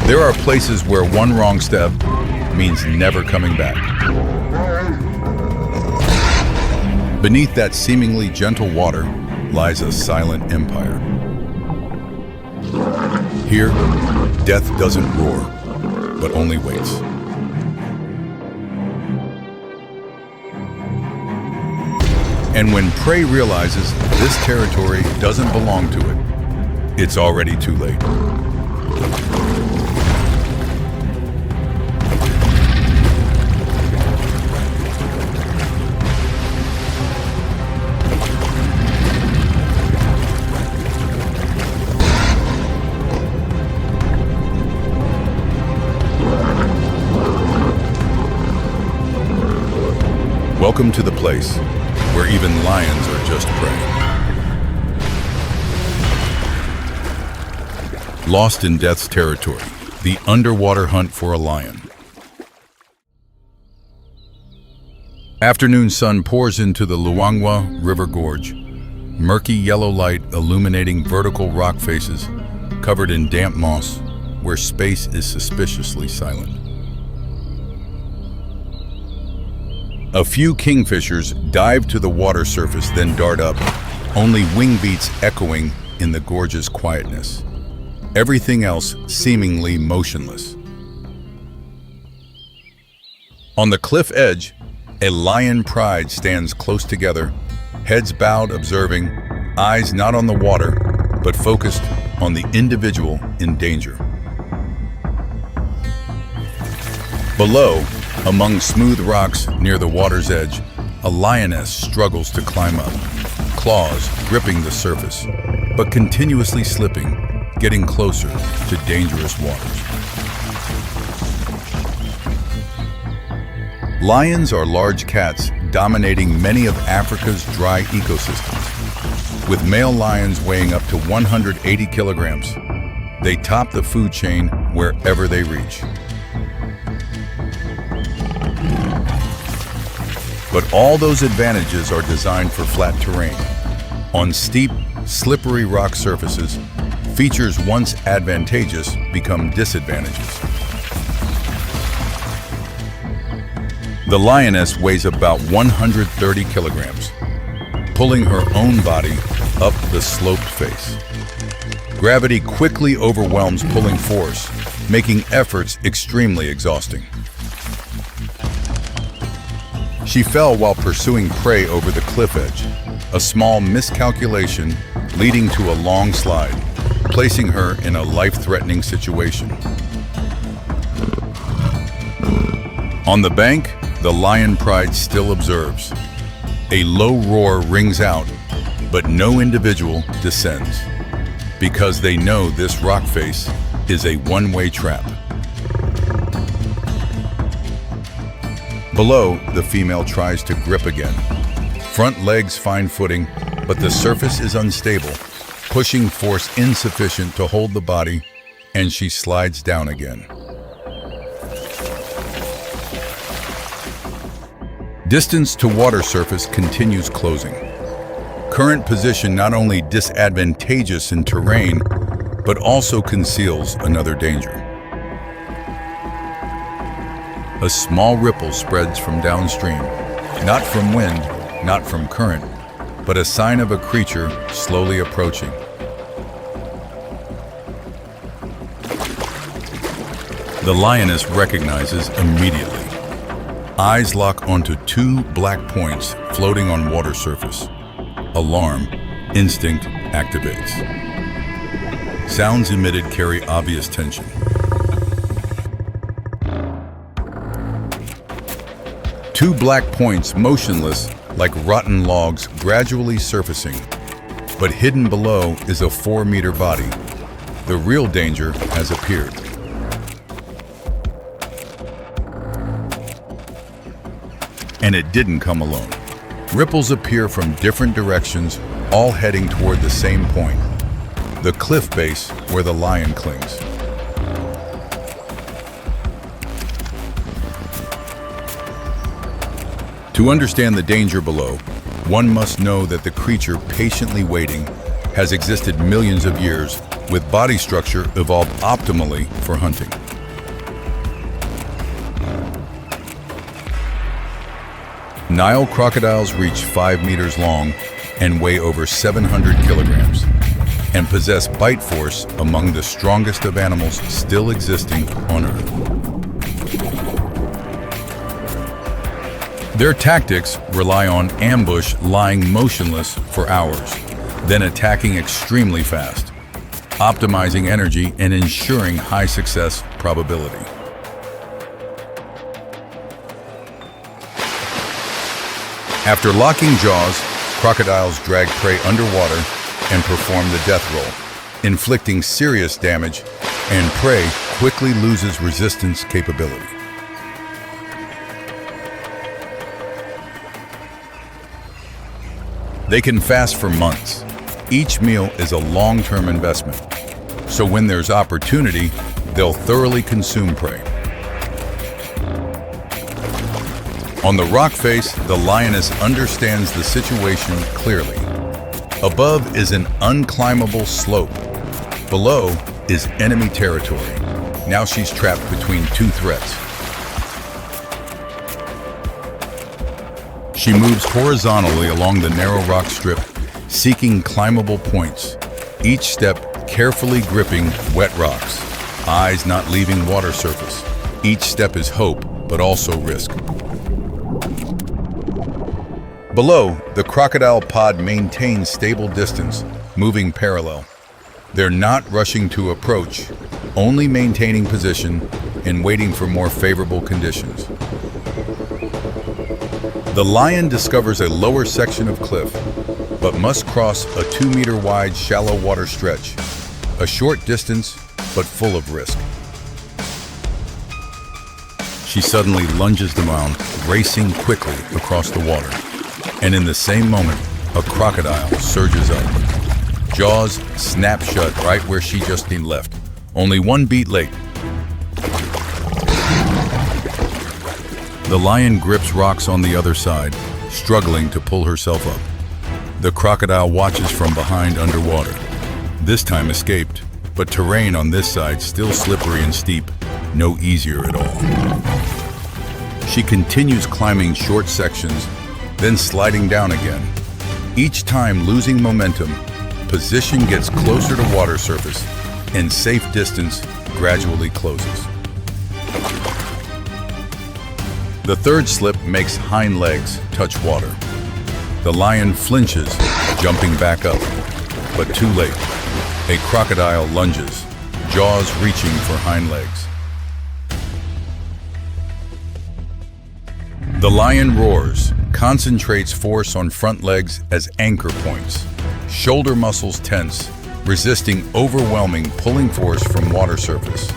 There are places where one wrong step means never coming back. Beneath that seemingly gentle water lies a silent empire. Here, death doesn't roar, but only waits. And when prey realizes this territory doesn't belong to it, it's already too late. Welcome to the place where even lions are just prey. Lost in death's territory, the underwater hunt for a lion. Afternoon sun pours into the Luangwa River Gorge, murky yellow light illuminating vertical rock faces covered in damp moss where space is suspiciously silent. A few kingfishers dive to the water surface, then dart up, only wing beats echoing in the gorge's quietness. Everything else seemingly motionless. On the cliff edge, a lion pride stands close together, heads bowed observing, eyes not on the water, but focused on the individual in danger. Below, among smooth rocks near the water's edge, a lioness struggles to climb up, claws gripping the surface, but continuously slipping, getting closer to dangerous waters. Lions are large cats dominating many of Africa's dry ecosystems. With male lions weighing up to 180 kilograms, they top the food chain wherever they reach. But all those advantages are designed for flat terrain. On steep, slippery rock surfaces, features once advantageous become disadvantages. The lioness weighs about 130 kilograms, pulling her own body up the sloped face. Gravity quickly overwhelms pulling force, making efforts extremely exhausting. She fell while pursuing prey over the cliff edge, a small miscalculation leading to a long slide, placing her in a life-threatening situation. On the bank, the lion pride still observes. A low roar rings out, but no individual descends, because they know this rock face is a one-way trap. Below, the female tries to grip again. Front legs find footing, but the surface is unstable, pushing force insufficient to hold the body, and she slides down again. Distance to water surface continues closing. Current position not only disadvantageous in terrain, but also conceals another danger. A small ripple spreads from downstream, not from wind, not from current, but a sign of a creature slowly approaching. The lioness recognizes immediately. Eyes lock onto two black points floating on water surface. Alarm, instinct activates. Sounds emitted carry obvious tension. Two black points motionless like rotten logs gradually surfacing, but hidden below is a 4-meter body. The real danger has appeared. And it didn't come alone. Ripples appear from different directions, all heading toward the same point, the cliff base where the lion clings. To understand the danger below, one must know that the creature patiently waiting has existed millions of years with body structure evolved optimally for hunting. Nile crocodiles reach 5 meters long and weigh over 700 kilograms, and possess bite force among the strongest of animals still existing on Earth. Their tactics rely on ambush, lying motionless for hours, then attacking extremely fast, optimizing energy and ensuring high success probability. After locking jaws, crocodiles drag prey underwater and perform the death roll, inflicting serious damage, and prey quickly loses resistance capability. They can fast for months. Each meal is a long-term investment, so when there's opportunity, they'll thoroughly consume prey. On the rock face, the lioness understands the situation clearly. Above is an unclimbable slope. Below is enemy territory. Now she's trapped between two threats. She moves horizontally along the narrow rock strip, seeking climbable points, each step carefully gripping wet rocks, eyes not leaving water surface. Each step is hope, but also risk. Below, the crocodile pod maintains stable distance, moving parallel. They're not rushing to approach, only maintaining position and waiting for more favorable conditions. The lion discovers a lower section of cliff, but must cross a 2-meter wide shallow water stretch, a short distance, but full of risk. She suddenly lunges down, racing quickly across the water. And in the same moment, a crocodile surges up. Jaws snap shut right where she just left, only 1 beat late. The lion grips rocks on the other side, struggling to pull herself up. The crocodile watches from behind underwater. This time escaped, but terrain on this side still slippery and steep, no easier at all. She continues climbing short sections, then sliding down again. Each time losing momentum, position gets closer to water surface, and safe distance gradually closes. The third slip makes hind legs touch water. The lion flinches, jumping back up, but too late. A crocodile lunges, jaws reaching for hind legs. The lion roars, concentrates force on front legs as anchor points. Shoulder muscles tense, resisting overwhelming pulling force from water surface.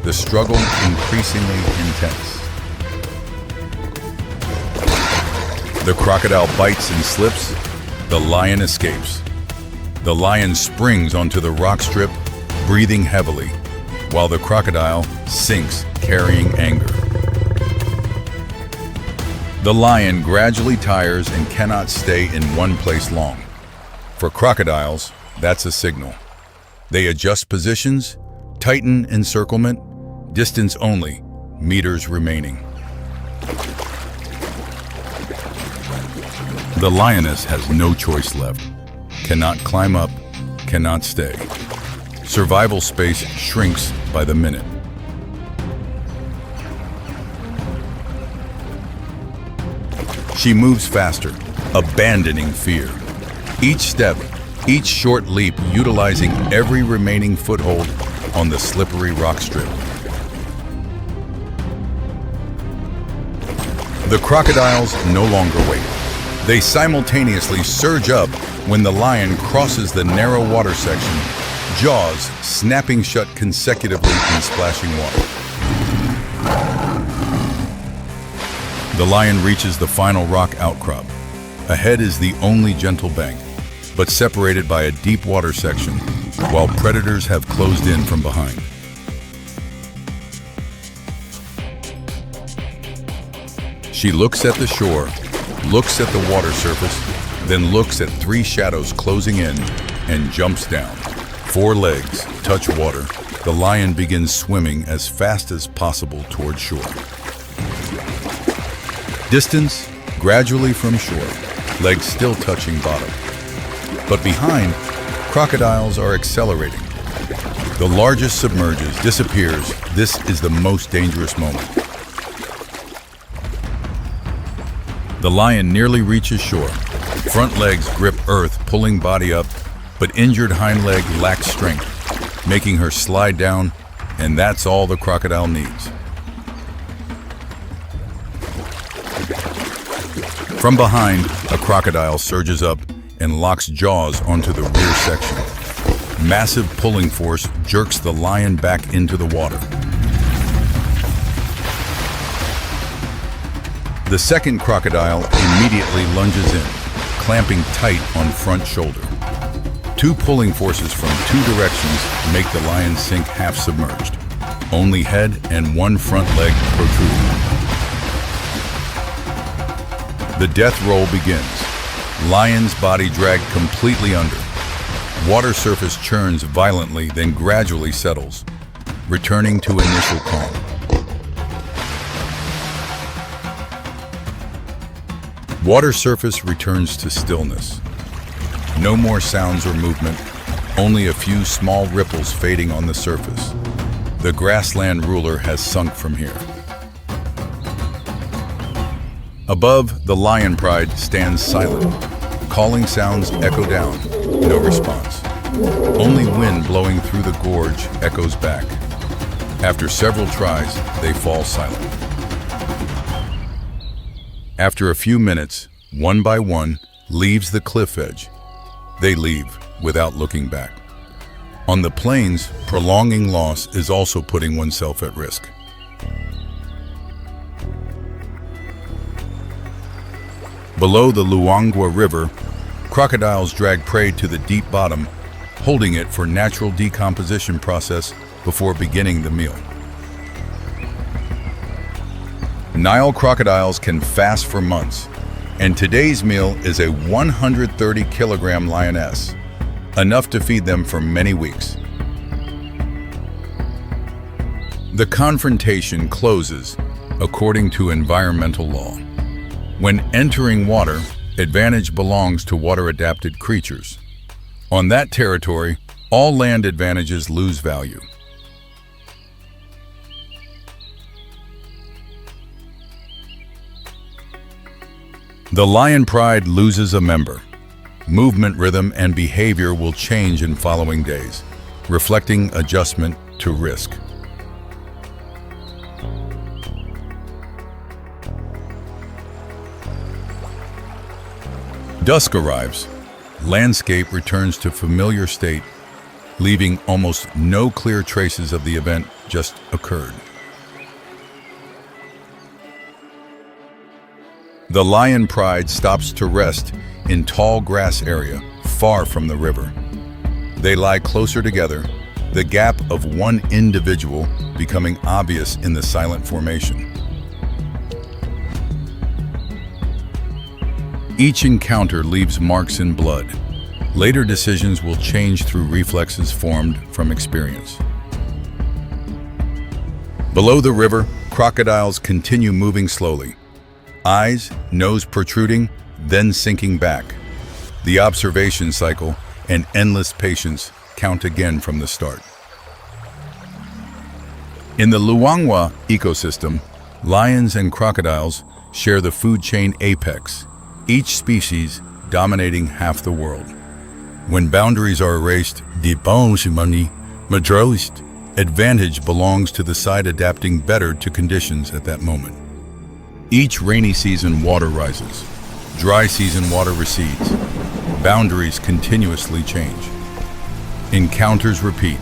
The struggle increasingly intense. The crocodile bites and slips. The lion escapes. The lion springs onto the rock strip, breathing heavily, while the crocodile sinks, carrying anger. The lion gradually tires and cannot stay in one place long. For crocodiles, that's a signal. They adjust positions, tighten encirclement, distance only, meters remaining. The lioness has no choice left. Cannot climb up, cannot stay. Survival space shrinks by the minute. She moves faster, abandoning fear. Each step, each short leap utilizing every remaining foothold on the slippery rock strip. The crocodiles no longer wait. They simultaneously surge up when the lion crosses the narrow water section, jaws snapping shut consecutively in splashing water. The lion reaches the final rock outcrop. Ahead is the only gentle bank, but separated by a deep water section, while predators have closed in from behind. She looks at the shore, looks at the water surface, then looks at 3 shadows closing in and jumps down, 4 legs touch water, the lion begins swimming as fast as possible toward shore. Distance, gradually from shore, legs still touching bottom. But behind, crocodiles are accelerating. The largest submerges, disappears. This is the most dangerous moment. The lion nearly reaches shore. Front legs grip earth, pulling body up, but injured hind leg lacks strength, making her slide down, and that's all the crocodile needs. From behind, a crocodile surges up and locks jaws onto the rear section. Massive pulling force jerks the lion back into the water. The second crocodile immediately lunges in, clamping tight on front shoulder. 2 pulling forces from 2 directions make the lion sink half submerged. Only head and 1 front leg protruding. The death roll begins. Lion's body dragged completely under. Water surface churns violently, then gradually settles, returning to initial calm. Water surface returns to stillness. No more sounds or movement, only a few small ripples fading on the surface. The grassland ruler has sunk from here. Above, the lion pride stands silent. Calling sounds echo down, no response. Only wind blowing through the gorge echoes back. After several tries, they fall silent. After a few minutes, one by one, leaves the cliff edge. They leave without looking back. On the plains, prolonging loss is also putting oneself at risk. Below the Luangwa River, crocodiles drag prey to the deep bottom, holding it for natural decomposition process before beginning the meal. Nile crocodiles can fast for months, and today's meal is a 130-kilogram lioness, enough to feed them for many weeks. The confrontation closes according to environmental law. When entering water, advantage belongs to water-adapted creatures. On that territory, all land advantages lose value. The lion pride loses a member. Movement rhythm and behavior will change in following days, reflecting adjustment to risk. Dusk arrives. Landscape returns to familiar state, leaving almost no clear traces of the event just occurred. The lion pride stops to rest in tall grass area, far from the river. They lie closer together, the gap of one individual becoming obvious in the silent formation. Each encounter leaves marks in blood. Later decisions will change through reflexes formed from experience. Below the river, crocodiles continue moving slowly. Eyes, nose protruding, then sinking back. The observation cycle and endless patience count again from the start. In the Luangwa ecosystem, lions and crocodiles share the food chain apex, each species dominating half the world. When boundaries are erased, advantage belongs to the side adapting better to conditions at that moment. Each rainy season, water rises. Dry season, water recedes. Boundaries continuously change. Encounters repeat.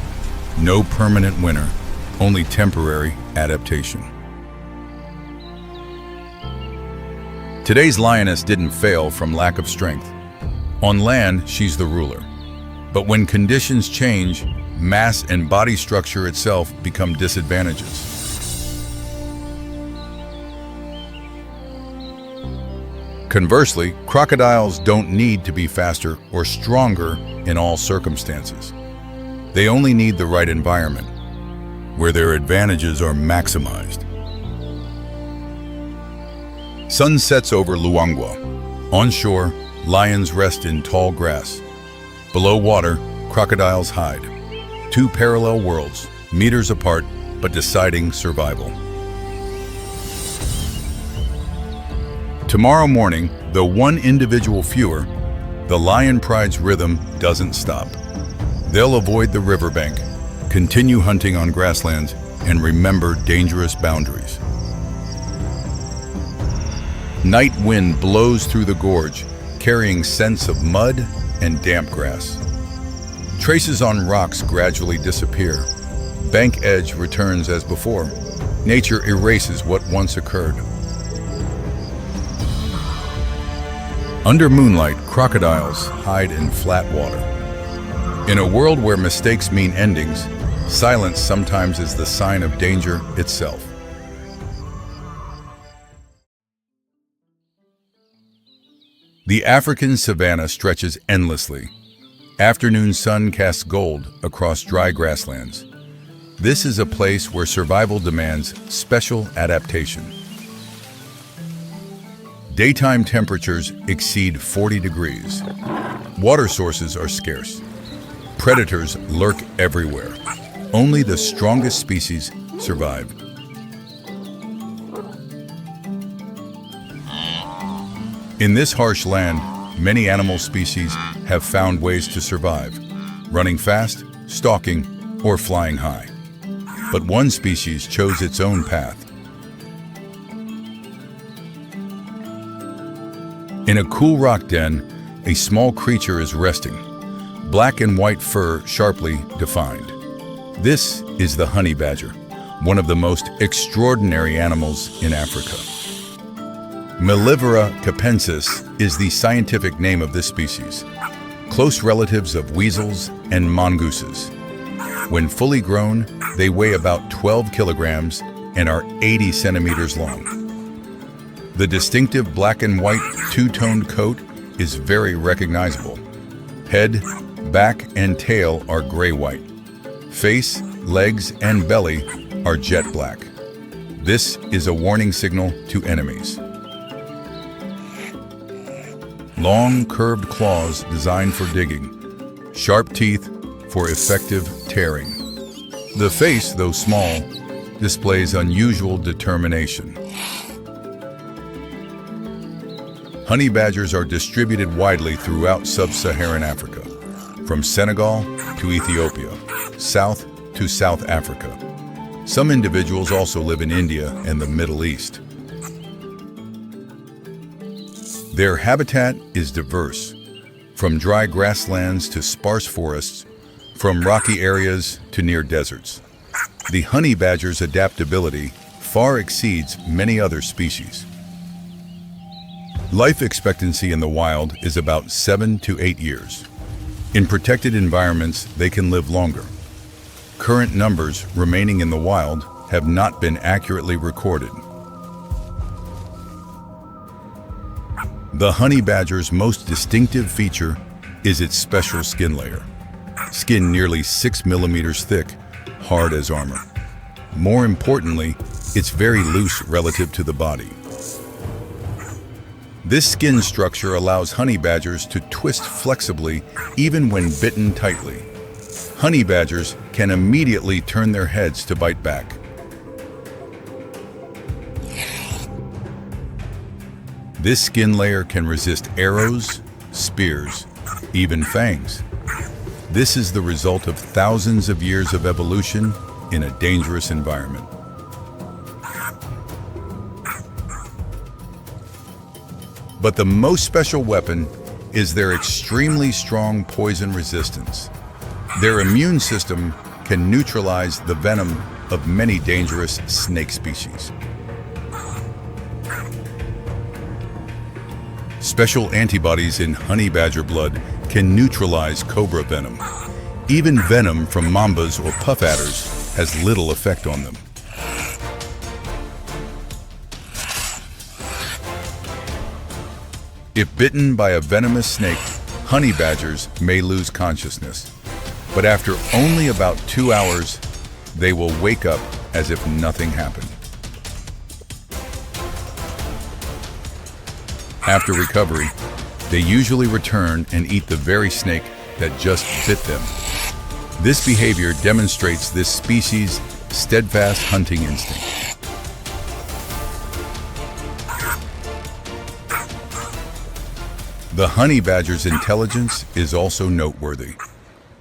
No permanent winner, only temporary adaptation. Today's lioness didn't fail from lack of strength. On land, she's the ruler. But when conditions change, mass and body structure itself become disadvantages. Conversely, crocodiles don't need to be faster or stronger in all circumstances. They only need the right environment, where their advantages are maximized. Sun sets over Luangwa. Onshore, lions rest in tall grass. Below water, crocodiles hide. Two parallel worlds, meters apart, but deciding survival. Tomorrow morning, though one individual fewer, the lion pride's rhythm doesn't stop. They'll avoid the riverbank, continue hunting on grasslands, and remember dangerous boundaries. Night wind blows through the gorge, carrying scents of mud and damp grass. Traces on rocks gradually disappear. Bank edge returns as before. Nature erases what once occurred. Under moonlight, crocodiles hide in flat water. In a world where mistakes mean endings, silence sometimes is the sign of danger itself. The African savanna stretches endlessly. Afternoon sun casts gold across dry grasslands. This is a place where survival demands special adaptation. Daytime temperatures exceed 40 degrees. Water sources are scarce. Predators lurk everywhere. Only the strongest species survive. In this harsh land, many animal species have found ways to survive, running fast, stalking, or flying high. But one species chose its own path. In a cool rock den, a small creature is resting, black and white fur sharply defined. This is the honey badger, one of the most extraordinary animals in Africa. Mellivora capensis is the scientific name of this species, close relatives of weasels and mongooses. When fully grown, they weigh about 12 kilograms and are 80 centimeters long. The distinctive black and white two-toned coat is very recognizable. Head, back, and tail are gray-white. Face, legs, and belly are jet black. This is a warning signal to enemies. Long, curved claws designed for digging. Sharp teeth for effective tearing. The face, though small, displays unusual determination. Honey badgers are distributed widely throughout sub-Saharan Africa, from Senegal to Ethiopia, south to South Africa. Some individuals also live in India and the Middle East. Their habitat is diverse, from dry grasslands to sparse forests, from rocky areas to near deserts. The honey badger's adaptability far exceeds many other species. Life expectancy in the wild is about 7 to 8 years. In protected environments, they can live longer. Current numbers remaining in the wild have not been accurately recorded. The honey badger's most distinctive feature is its special skin layer. Skin nearly 6 millimeters thick, hard as armor. More importantly, it's very loose relative to the body. This skin structure allows honey badgers to twist flexibly even when bitten tightly. Honey badgers can immediately turn their heads to bite back. This skin layer can resist arrows, spears, even fangs. This is the result of thousands of years of evolution in a dangerous environment. But the most special weapon is their extremely strong poison resistance. Their immune system can neutralize the venom of many dangerous snake species. Special antibodies in honey badger blood can neutralize cobra venom. Even venom from mambas or puff adders has little effect on them. If bitten by a venomous snake, honey badgers may lose consciousness. but after only about 2 hours, they will wake up as if nothing happened. After recovery, they usually return and eat the very snake that just bit them. This behavior demonstrates this species' steadfast hunting instinct. The honey badger's intelligence is also noteworthy.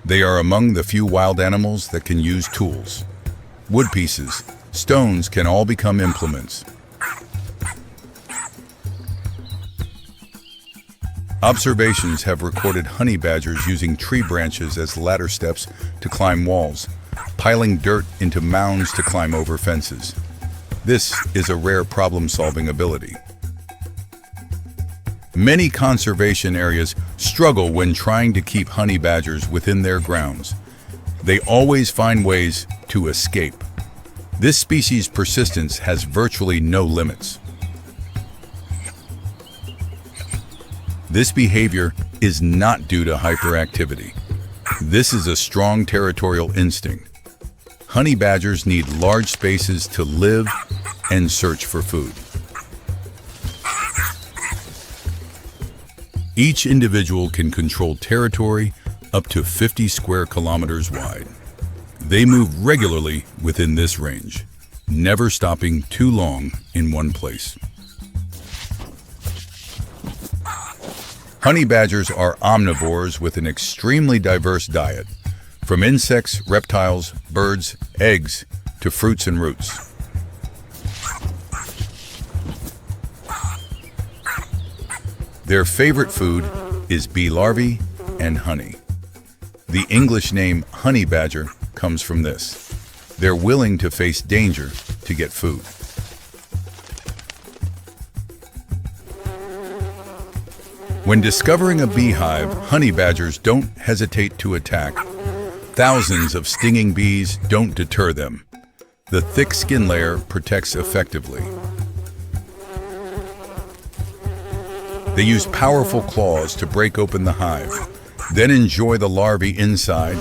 They are among the few wild animals that can use tools. Wood pieces, stones can all become implements. Observations have recorded honey badgers using tree branches as ladder steps to climb walls, piling dirt into mounds to climb over fences. This is a rare problem-solving ability. Many conservation areas struggle when trying to keep honey badgers within their grounds. They always find ways to escape. This species' persistence has virtually no limits. This behavior is not due to hyperactivity. This is a strong territorial instinct. Honey badgers need large spaces to live and search for food. Each individual can control territory up to 50 square kilometers wide. They move regularly within this range, never stopping too long in one place. Honey badgers are omnivores with an extremely diverse diet, from insects, reptiles, birds, eggs, to fruits and roots. Their favorite food is bee larvae and honey. The English name honey badger comes from this. They're willing to face danger to get food. When discovering a beehive, honey badgers don't hesitate to attack. Thousands of stinging bees don't deter them. The thick skin layer protects effectively. They use powerful claws to break open the hive, then enjoy the larvae inside.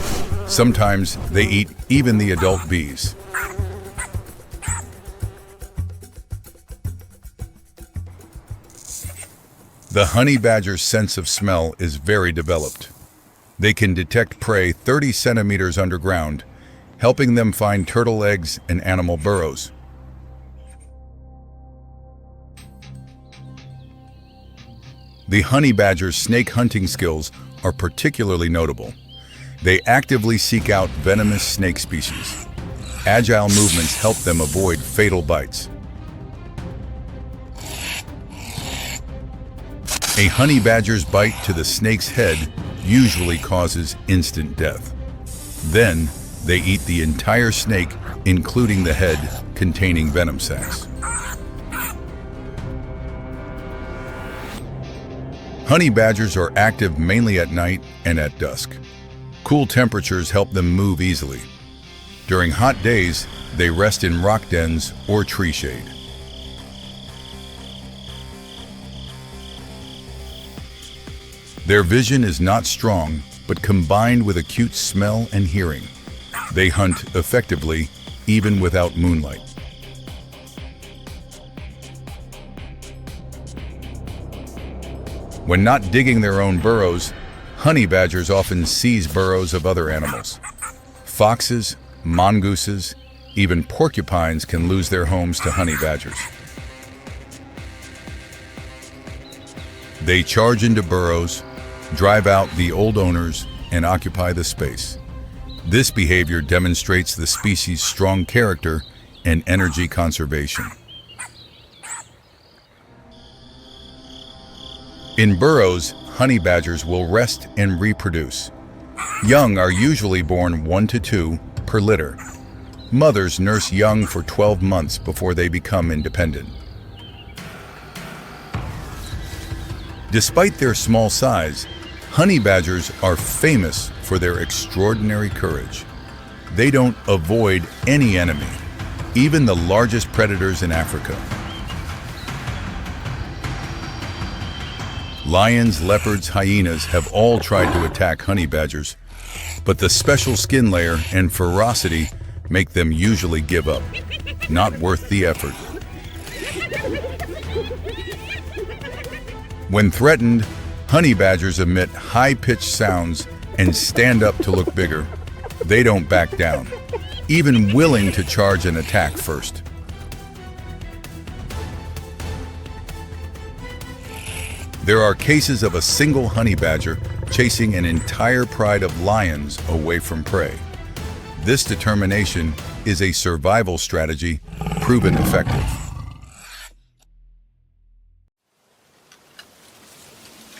Sometimes they eat even the adult bees. The honey badger's sense of smell is very developed. They can detect prey 30 centimeters underground, helping them find turtle eggs and animal burrows. The honey badger's snake hunting skills are particularly notable. They actively seek out venomous snake species. Agile movements help them avoid fatal bites. A honey badger's bite to the snake's head usually causes instant death. Then, they eat the entire snake, including the head containing venom sacs. Honey badgers are active mainly at night and at dusk. Cool temperatures help them move easily. During hot days, they rest in rock dens or tree shade. Their vision is not strong, but combined with acute smell and hearing, they hunt effectively even without moonlight. When not digging their own burrows, honey badgers often seize burrows of other animals. Foxes, mongooses, even porcupines can lose their homes to honey badgers. They charge into burrows, drive out the old owners, and occupy the space. This behavior demonstrates the species' strong character and energy conservation. In burrows, honey badgers will rest and reproduce. Young are usually born 1 to 2 per litter. Mothers nurse young for 12 months before they become independent. Despite their small size, honey badgers are famous for their extraordinary courage. They don't avoid any enemy, even the largest predators in Africa. Lions, leopards, hyenas have all tried to attack honey badgers, but the special skin layer and ferocity make them usually give up. Not worth the effort. When threatened, honey badgers emit high-pitched sounds and stand up to look bigger. They don't back down, even willing to charge and attack first. There are cases of a single honey badger chasing an entire pride of lions away from prey. This determination is a survival strategy proven effective.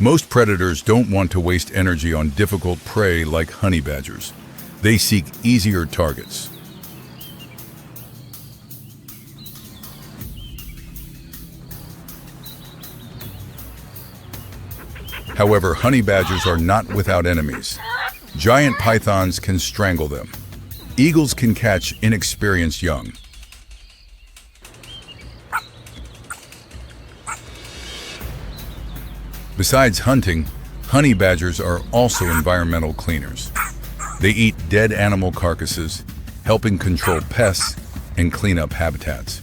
Most predators don't want to waste energy on difficult prey like honey badgers. They seek easier targets. However, honey badgers are not without enemies. Giant pythons can strangle them. Eagles can catch inexperienced young. Besides hunting, honey badgers are also environmental cleaners. They eat dead animal carcasses, helping control pests and clean up habitats.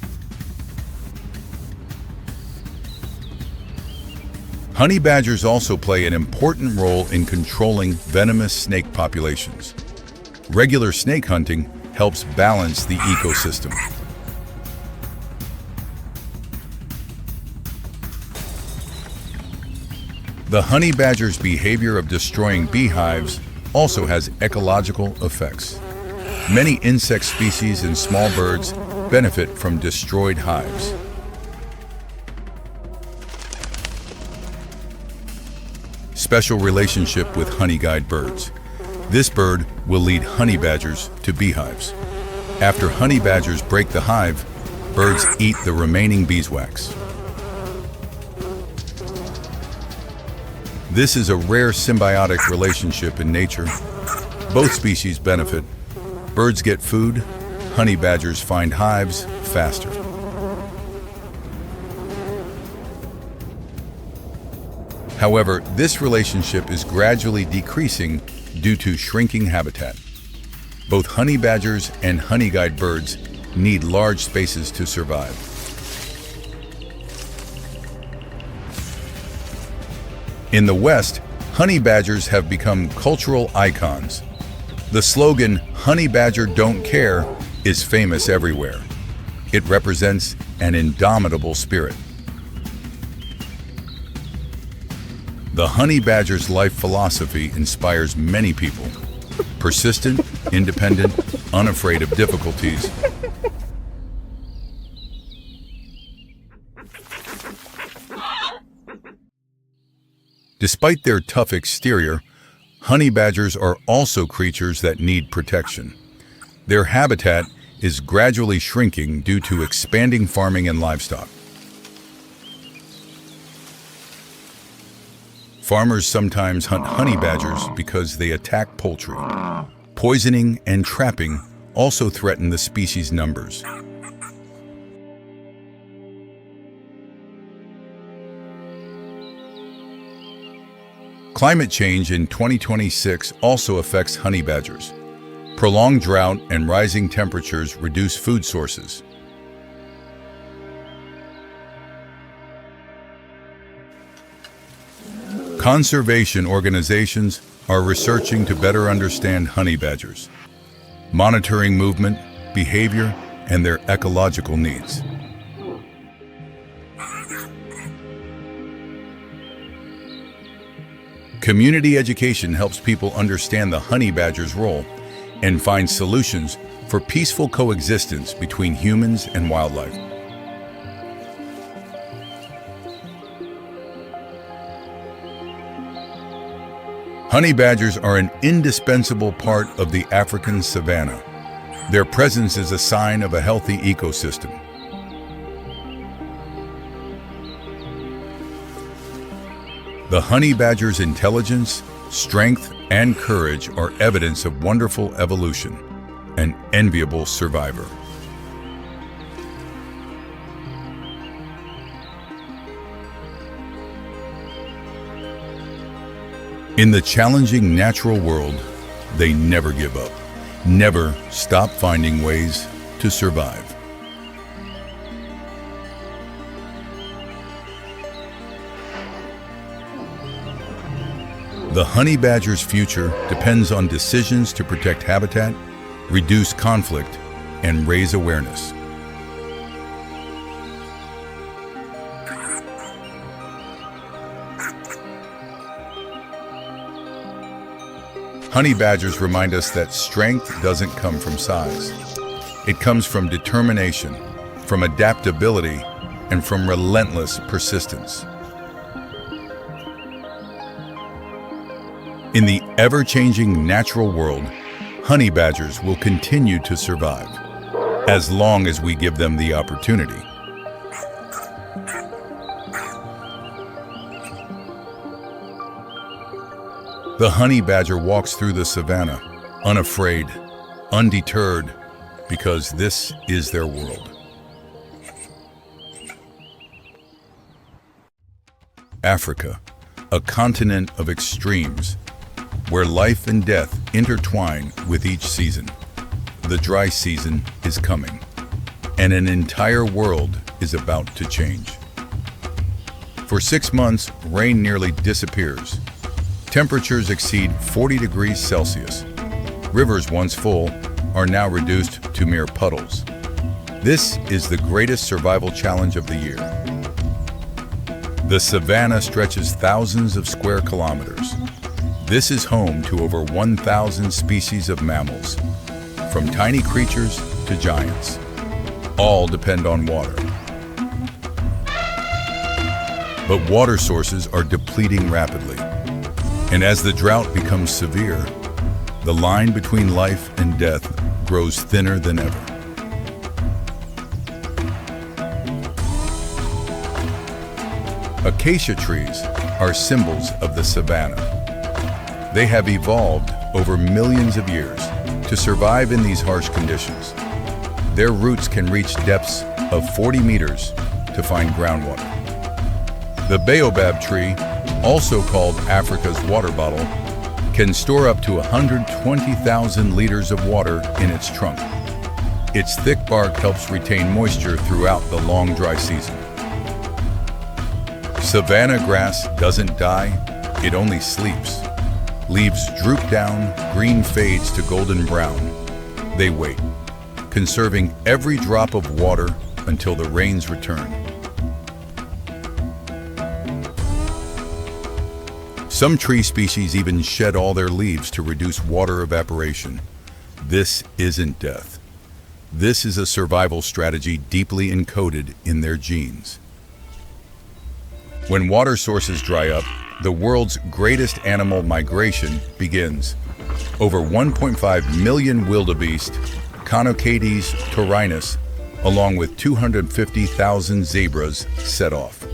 Honey badgers also play an important role in controlling venomous snake populations. Regular snake hunting helps balance the ecosystem. The honey badger's behavior of destroying beehives also has ecological effects. Many insect species and small birds benefit from destroyed hives. Special relationship with honey-guide birds. This bird will lead honey badgers to beehives. After honey badgers break the hive, birds eat the remaining beeswax. This is a rare symbiotic relationship in nature. Both species benefit. Birds get food, honey badgers find hives faster. However, this relationship is gradually decreasing due to shrinking habitat. Both honey badgers and honey-guide birds need large spaces to survive. In the West, honey badgers have become cultural icons. The slogan, "Honey Badger Don't Care," is famous everywhere. It represents an indomitable spirit. The honey badger's life philosophy inspires many people. Persistent, independent, unafraid of difficulties. Despite their tough exterior, honey badgers are also creatures that need protection. Their habitat is gradually shrinking due to expanding farming and livestock. Farmers sometimes hunt honey badgers because they attack poultry. Poisoning and trapping also threaten the species' numbers. Climate change in 2026 also affects honey badgers. Prolonged drought and rising temperatures reduce food sources. Conservation organizations are researching to better understand honey badgers, monitoring movement, behavior, and their ecological needs. Community education helps people understand the honey badger's role and find solutions for peaceful coexistence between humans and wildlife. Honey badgers are an indispensable part of the African savanna. Their presence is a sign of a healthy ecosystem. The honey badger's intelligence, strength, and courage are evidence of wonderful evolution, an enviable survivor. In the challenging natural world, they never give up, never stop finding ways to survive. The honey badger's future depends on decisions to protect habitat, reduce conflict, and raise awareness. Honey badgers remind us that strength doesn't come from size. It comes from determination, from adaptability, and from relentless persistence. In the ever-changing natural world, honey badgers will continue to survive, as long as we give them the opportunity. The honey badger walks through the savannah, unafraid, undeterred, because this is their world. Africa, a continent of extremes, where life and death intertwine with each season. The dry season is coming, and an entire world is about to change. For 6 months, rain nearly disappears. Temperatures exceed 40 degrees Celsius. Rivers once full are now reduced to mere puddles. This is the greatest survival challenge of the year. The savannah stretches thousands of square kilometers. This is home to over 1,000 species of mammals, from tiny creatures to giants. All depend on water. But water sources are depleting rapidly. And as the drought becomes severe, the line between life and death grows thinner than ever. Acacia trees are symbols of the savannah. They have evolved over millions of years to survive in these harsh conditions. Their roots can reach depths of 40 meters to find groundwater. The baobab tree, also called Africa's water bottle, can store up to 120,000 liters of water in its trunk. Its thick bark helps retain moisture throughout the long dry season. Savanna grass doesn't die, it only sleeps. Leaves droop down, green fades to golden brown. They wait, conserving every drop of water until the rains return. Some tree species even shed all their leaves to reduce water evaporation. This isn't death. This is a survival strategy deeply encoded in their genes. When water sources dry up, the world's greatest animal migration begins. Over 1.5 million wildebeest, Conocades taurinus, along with 250,000 zebras, set off.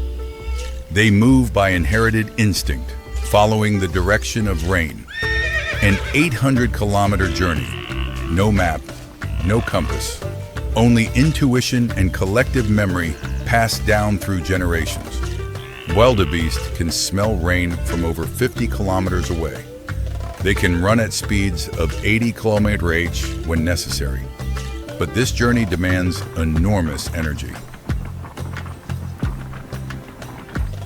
They move by inherited instinct, following the direction of rain. An 800-kilometer journey. No map, no compass. Only intuition and collective memory passed down through generations. Wildebeest can smell rain from over 50 kilometers away. They can run at speeds of 80 km/h when necessary. But this journey demands enormous energy.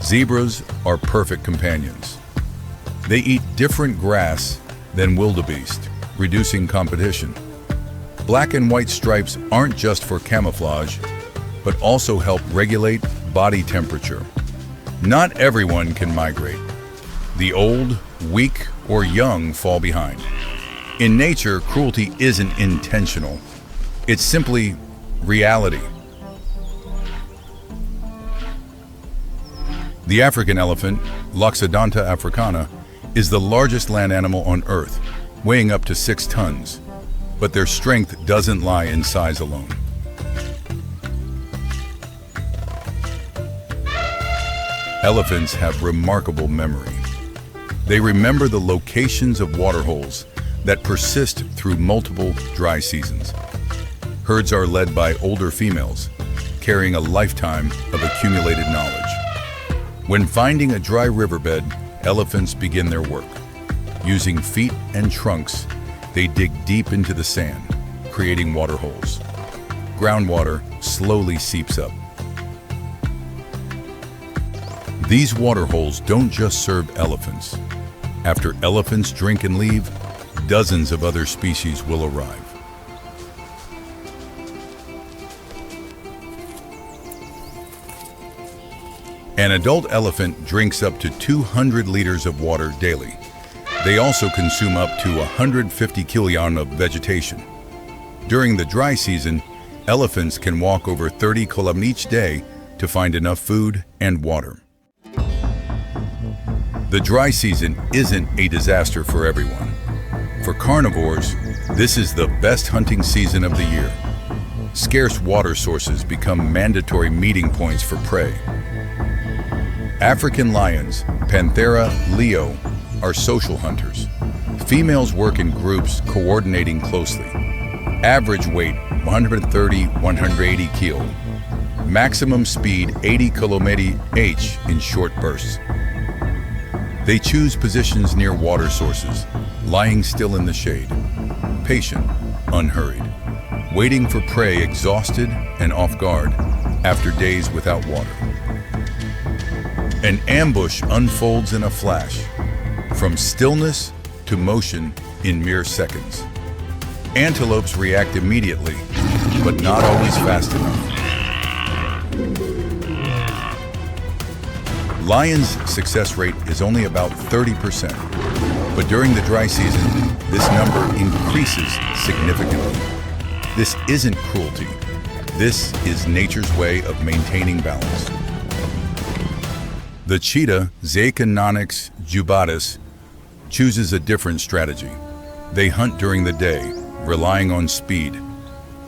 Zebras are perfect companions. They eat different grass than wildebeest, reducing competition. Black and white stripes aren't just for camouflage, but also help regulate body temperature. Not everyone can migrate. The old, weak, or young fall behind. In nature, cruelty isn't intentional. It's simply reality. The African elephant, Loxodonta africana, is the largest land animal on Earth, weighing up to 6 tons. But their strength doesn't lie in size alone. Elephants have remarkable memory. They remember the locations of waterholes that persist through multiple dry seasons. Herds are led by older females, carrying a lifetime of accumulated knowledge. When finding a dry riverbed, elephants begin their work, using feet and trunks They dig deep into the sand, creating water holes. Groundwater slowly seeps up. These water holes don't just serve elephants. After elephants drink and leave, dozens of other species will arrive. An adult elephant drinks up to 200 liters of water daily. They also consume up to 150 kilograms of vegetation. During the dry season, elephants can walk over 30 kilometers each day to find enough food and water. The dry season isn't a disaster for everyone. For carnivores, this is the best hunting season of the year. Scarce water sources become mandatory meeting points for prey. African lions, Panthera leo, are social hunters. Females work in groups, coordinating closely. Average weight 130-180 kilo. Maximum speed 80 km/h in short bursts. They choose positions near water sources, lying still in the shade. Patient, unhurried. Waiting for prey exhausted and off guard after days without water. An ambush unfolds in a flash, from stillness to motion in mere seconds. Antelopes react immediately, but not always fast enough. Lions' success rate is only about 30%, but during the dry season, this number increases significantly. This isn't cruelty. This is nature's way of maintaining balance. The cheetah, Zachinonyx jubatus, chooses a different strategy. They hunt during the day, relying on speed.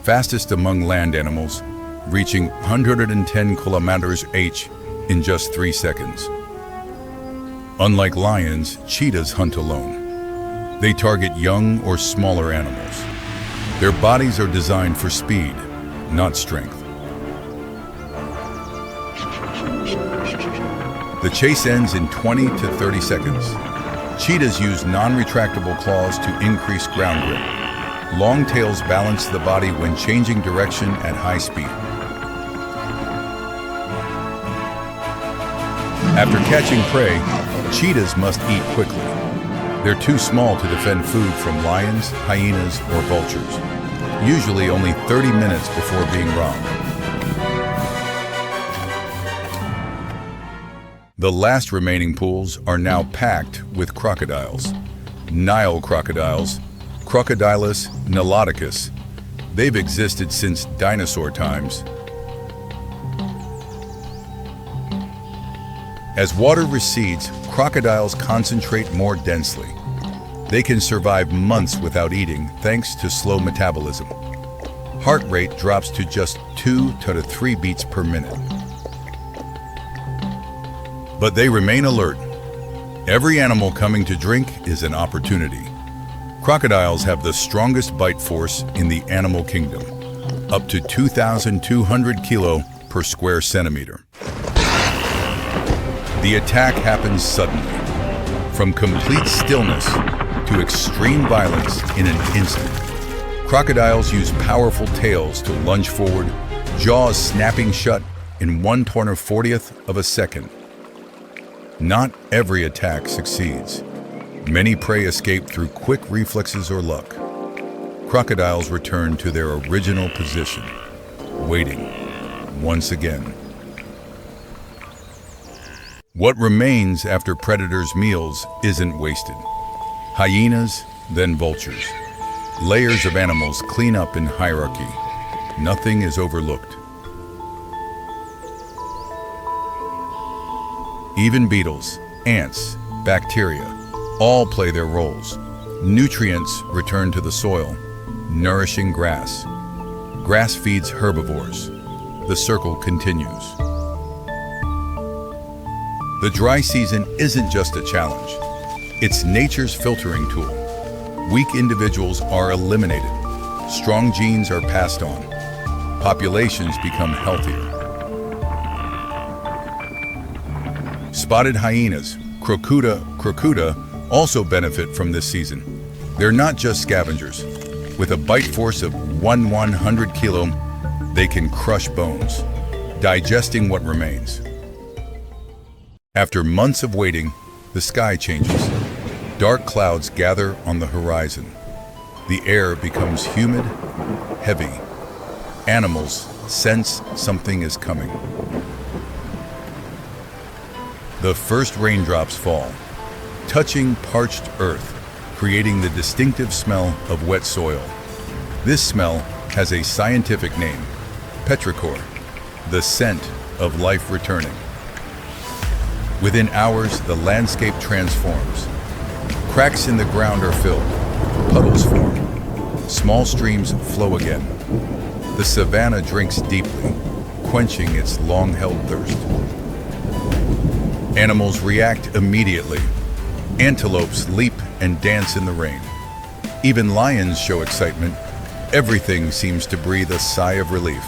Fastest among land animals, reaching 110 km/h in just 3 seconds. Unlike lions, cheetahs hunt alone. They target young or smaller animals. Their bodies are designed for speed, not strength. The chase ends in 20 to 30 seconds. Cheetahs use non-retractable claws to increase ground grip. Long tails balance the body when changing direction at high speed. After catching prey, cheetahs must eat quickly. They're too small to defend food from lions, hyenas, or vultures, usually only 30 minutes before being robbed. The last remaining pools are now packed with crocodiles. Nile crocodiles, Crocodilus niloticus. They've existed since dinosaur times. As water recedes, crocodiles concentrate more densely. They can survive months without eating thanks to slow metabolism. Heart rate drops to just 2 to 3 beats per minute. But they remain alert. Every animal coming to drink is an opportunity. Crocodiles have the strongest bite force in the animal kingdom, up to 2,200 kilo per square centimeter. The attack happens suddenly, from complete stillness to extreme violence in an instant. Crocodiles use powerful tails to lunge forward, jaws snapping shut in 1/140th of a second. Not every attack succeeds. Many prey escape through quick reflexes or luck. Crocodiles return to their original position, waiting once again. What remains after predators' meals isn't wasted. Hyenas, then vultures. Layers of animals clean up in hierarchy. Nothing is overlooked. Even beetles, ants, bacteria, all play their roles. Nutrients return to the soil, nourishing grass. Grass feeds herbivores. The circle continues. The dry season isn't just a challenge. It's nature's filtering tool. Weak individuals are eliminated. Strong genes are passed on. Populations become healthier. Spotted hyenas, crocuta, also benefit from this season. They're not just scavengers. With a bite force of 100 kilo, they can crush bones, digesting what remains. After months of waiting, the sky changes. Dark clouds gather on the horizon. The air becomes humid, heavy. Animals sense something is coming. The first raindrops fall, touching parched earth, creating the distinctive smell of wet soil. This smell has a scientific name, petrichor, the scent of life returning. Within hours, the landscape transforms. Cracks in the ground are filled, puddles form, small streams flow again. The savanna drinks deeply, quenching its long-held thirst. Animals react immediately. Antelopes leap and dance in the rain. Even lions show excitement. Everything seems to breathe a sigh of relief.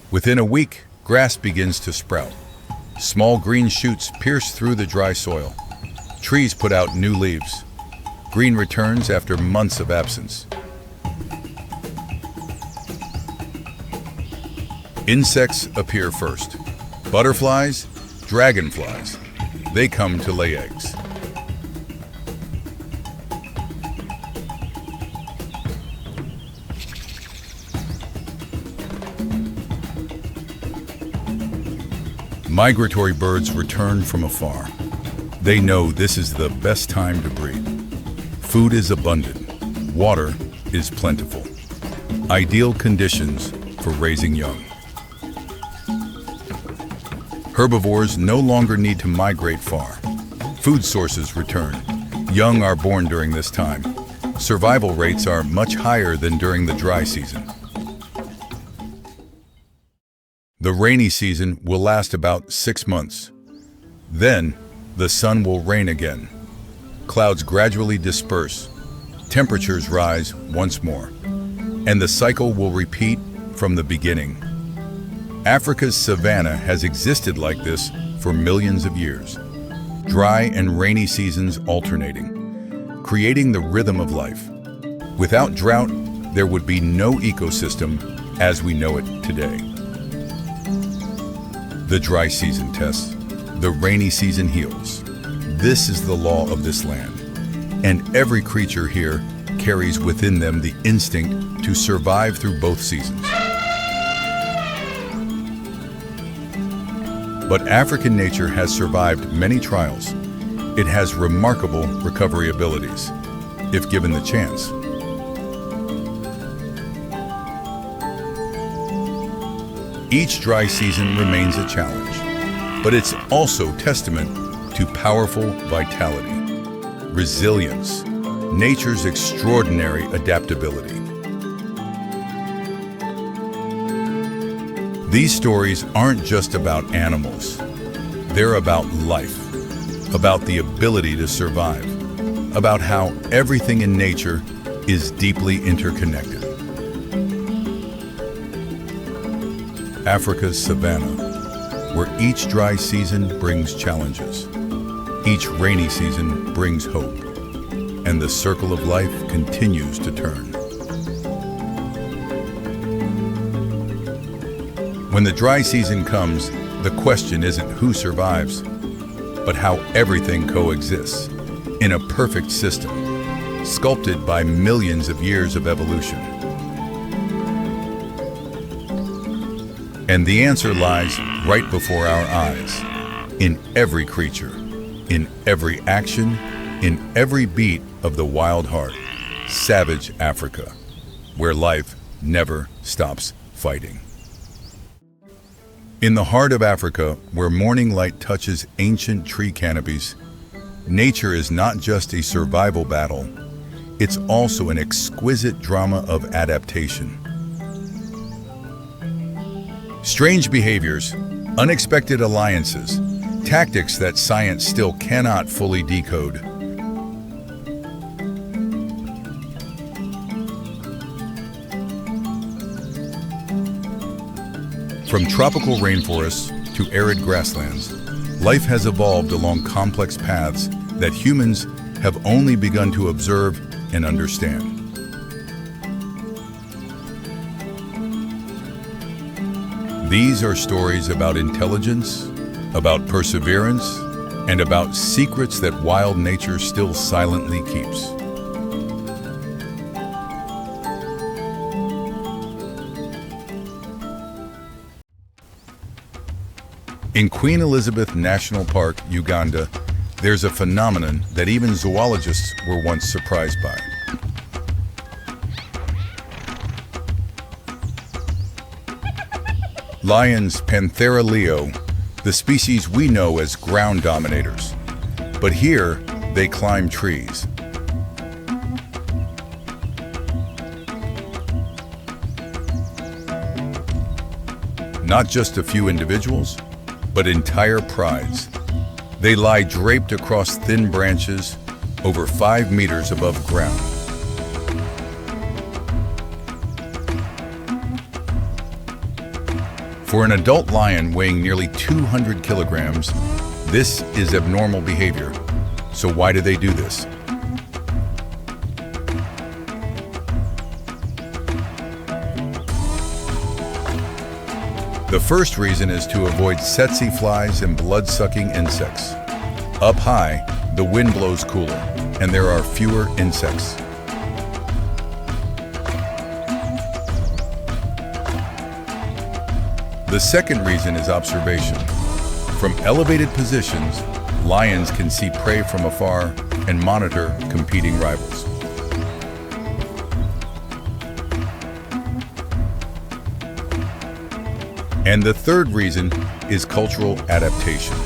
Within a week, grass begins to sprout. Small green shoots pierce through the dry soil. Trees put out new leaves. Green returns after months of absence. Insects appear first. Butterflies, dragonflies. They come to lay eggs. Migratory birds return from afar. They know this is the best time to breed. Food is abundant. Water is plentiful. Ideal conditions for raising young. Herbivores no longer need to migrate far. Food sources return. Young are born during this time. Survival rates are much higher than during the dry season. The rainy season will last about 6 months. Then, the sun will rain again. Clouds gradually disperse. Temperatures rise once more. And the cycle will repeat from the beginning. Africa's savanna has existed like this for millions of years. Dry and rainy seasons alternating, creating the rhythm of life. Without drought, there would be no ecosystem as we know it today. The dry season tests, the rainy season heals. This is the law of this land. And every creature here carries within them the instinct to survive through both seasons. But African nature has survived many trials. It has remarkable recovery abilities, if given the chance. Each dry season remains a challenge, but it's also testament to powerful vitality, resilience, nature's extraordinary adaptability. These stories aren't just about animals. They're about life, about the ability to survive, about how everything in nature is deeply interconnected. Africa's savanna, where each dry season brings challenges, each rainy season brings hope, and the circle of life continues to turn. When the dry season comes, the question isn't who survives, but how everything coexists in a perfect system, sculpted by millions of years of evolution. And the answer lies right before our eyes, in every creature, in every action, in every beat of the wild heart, savage Africa, where life never stops fighting. In the heart of Africa, where morning light touches ancient tree canopies, nature is not just a survival battle, it's also an exquisite drama of adaptation. Strange behaviors, unexpected alliances, tactics that science still cannot fully decode. From tropical rainforests to arid grasslands, Life has evolved along complex paths that humans have only begun to observe and understand. These are stories about intelligence, about perseverance, and about secrets that wild nature still silently keeps. In Queen Elizabeth National Park, Uganda, there's a phenomenon that even zoologists were once surprised by. Lions, Panthera leo, the species we know as ground dominators. But here, they climb trees. Not just a few individuals, but entire prides. They lie draped across thin branches over 5 meters above ground. For an adult lion weighing nearly 200 kilograms, this is abnormal behavior. So why do they do this? The first reason is to avoid tsetse flies and blood-sucking insects. Up high, the wind blows cooler, and there are fewer insects. The second reason is observation. From elevated positions, lions can see prey from afar and monitor competing rivals. And the third reason is cultural adaptation.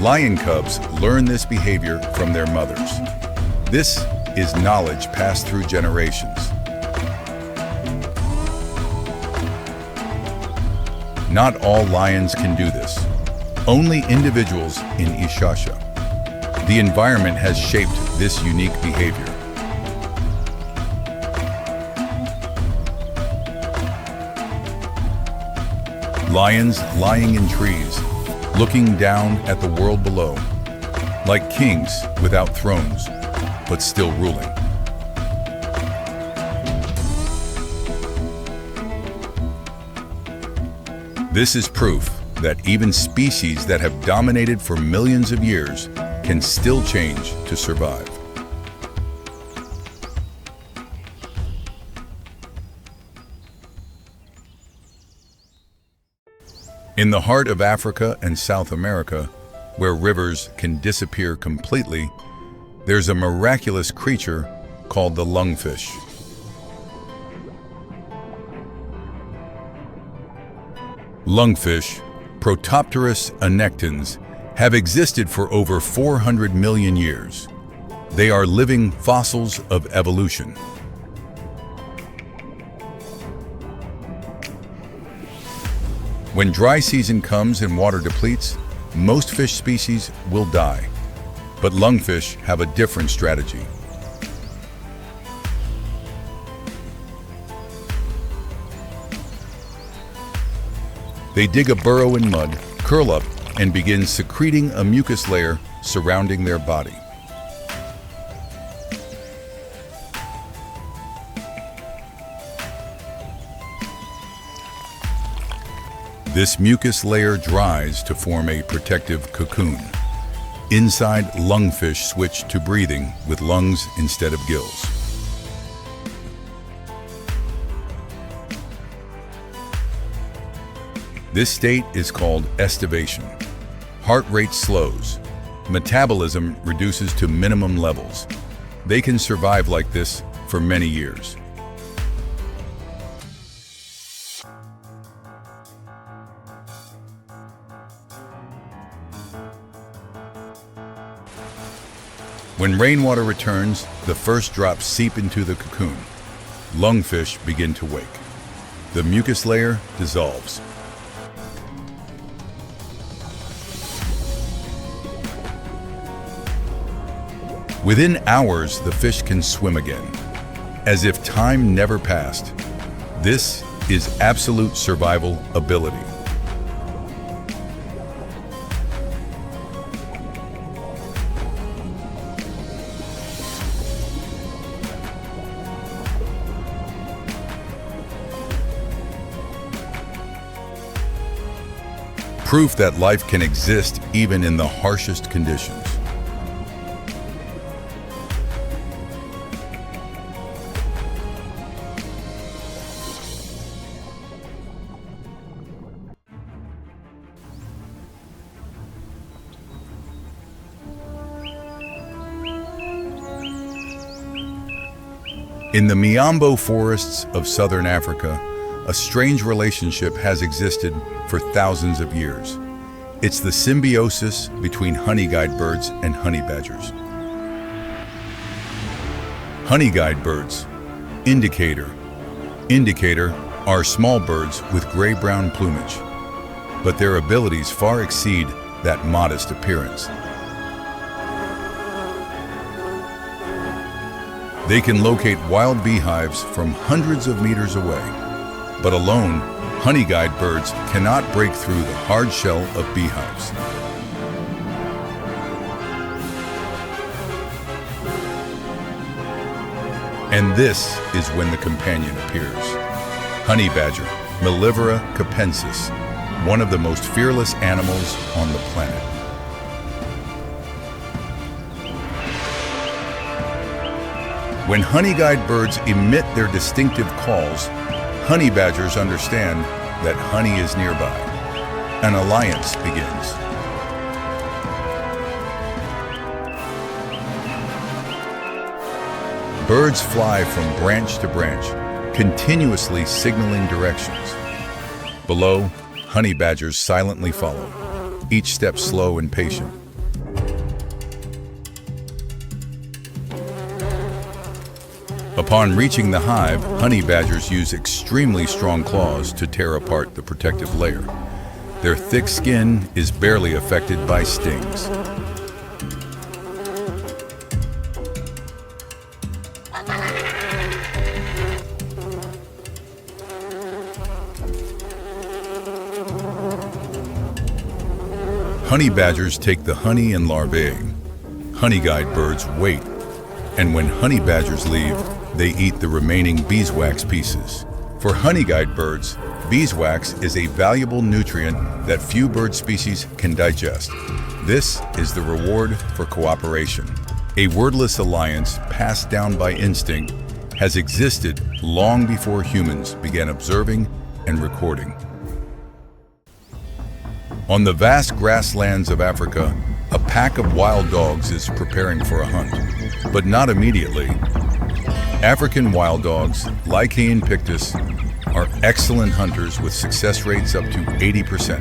Lion cubs learn this behavior from their mothers. This is knowledge passed through generations. Not all lions can do this. Only individuals in Ishasha. The environment has shaped this unique behavior. Lions lying in trees, looking down at the world below, like kings without thrones, but still ruling. This is proof that even species that have dominated for millions of years can still change to survive. In the heart of Africa and South America, where rivers can disappear completely, there's a miraculous creature called the lungfish. Lungfish, Protopterus annectans, have existed for over 400 million years. They are living fossils of evolution. When dry season comes and water depletes, most fish species will die. But lungfish have a different strategy. They dig a burrow in mud, curl up, and begin secreting a mucus layer surrounding their body. This mucus layer dries to form a protective cocoon. Inside, lungfish switch to breathing with lungs instead of gills. This state is called estivation. Heart rate slows. Metabolism reduces to minimum levels. They can survive like this for many years. When rainwater returns, the first drops seep into the cocoon. Lungfish begin to wake. The mucus layer dissolves. Within hours, the fish can swim again, as if time never passed. This is absolute survival ability. proof that life can exist even in the harshest conditions. In the Miombo forests of southern Africa, a strange relationship has existed for thousands of years. It's the symbiosis between honey guide birds and honey badgers. Honey guide birds, indicator, are small birds with gray-brown plumage, but their abilities far exceed that modest appearance. They can locate wild beehives from hundreds of meters away, but alone, honey guide birds cannot break through the hard shell of beehives. And this is when the companion appears. Honey badger, Mellivora capensis, one of the most fearless animals on the planet. When honey guide birds emit their distinctive calls, honey badgers understand that honey is nearby. An alliance begins. Birds fly from branch to branch, continuously signaling directions. Below, honey badgers silently follow, each step slow and patient. Upon reaching the hive, honey badgers use extremely strong claws to tear apart the protective layer. Their thick skin is barely affected by stings. Honey badgers take the honey and larvae. Honey guide birds wait, and when honey badgers leave, they eat the remaining beeswax pieces. For honey guide birds, beeswax is a valuable nutrient that few bird species can digest. This is the reward for cooperation. A wordless alliance passed down by instinct has existed long before humans began observing and recording. On the vast grasslands of Africa, a pack of wild dogs is preparing for a hunt, but not immediately. African wild dogs, Lycaon pictus, are excellent hunters with success rates up to 80%.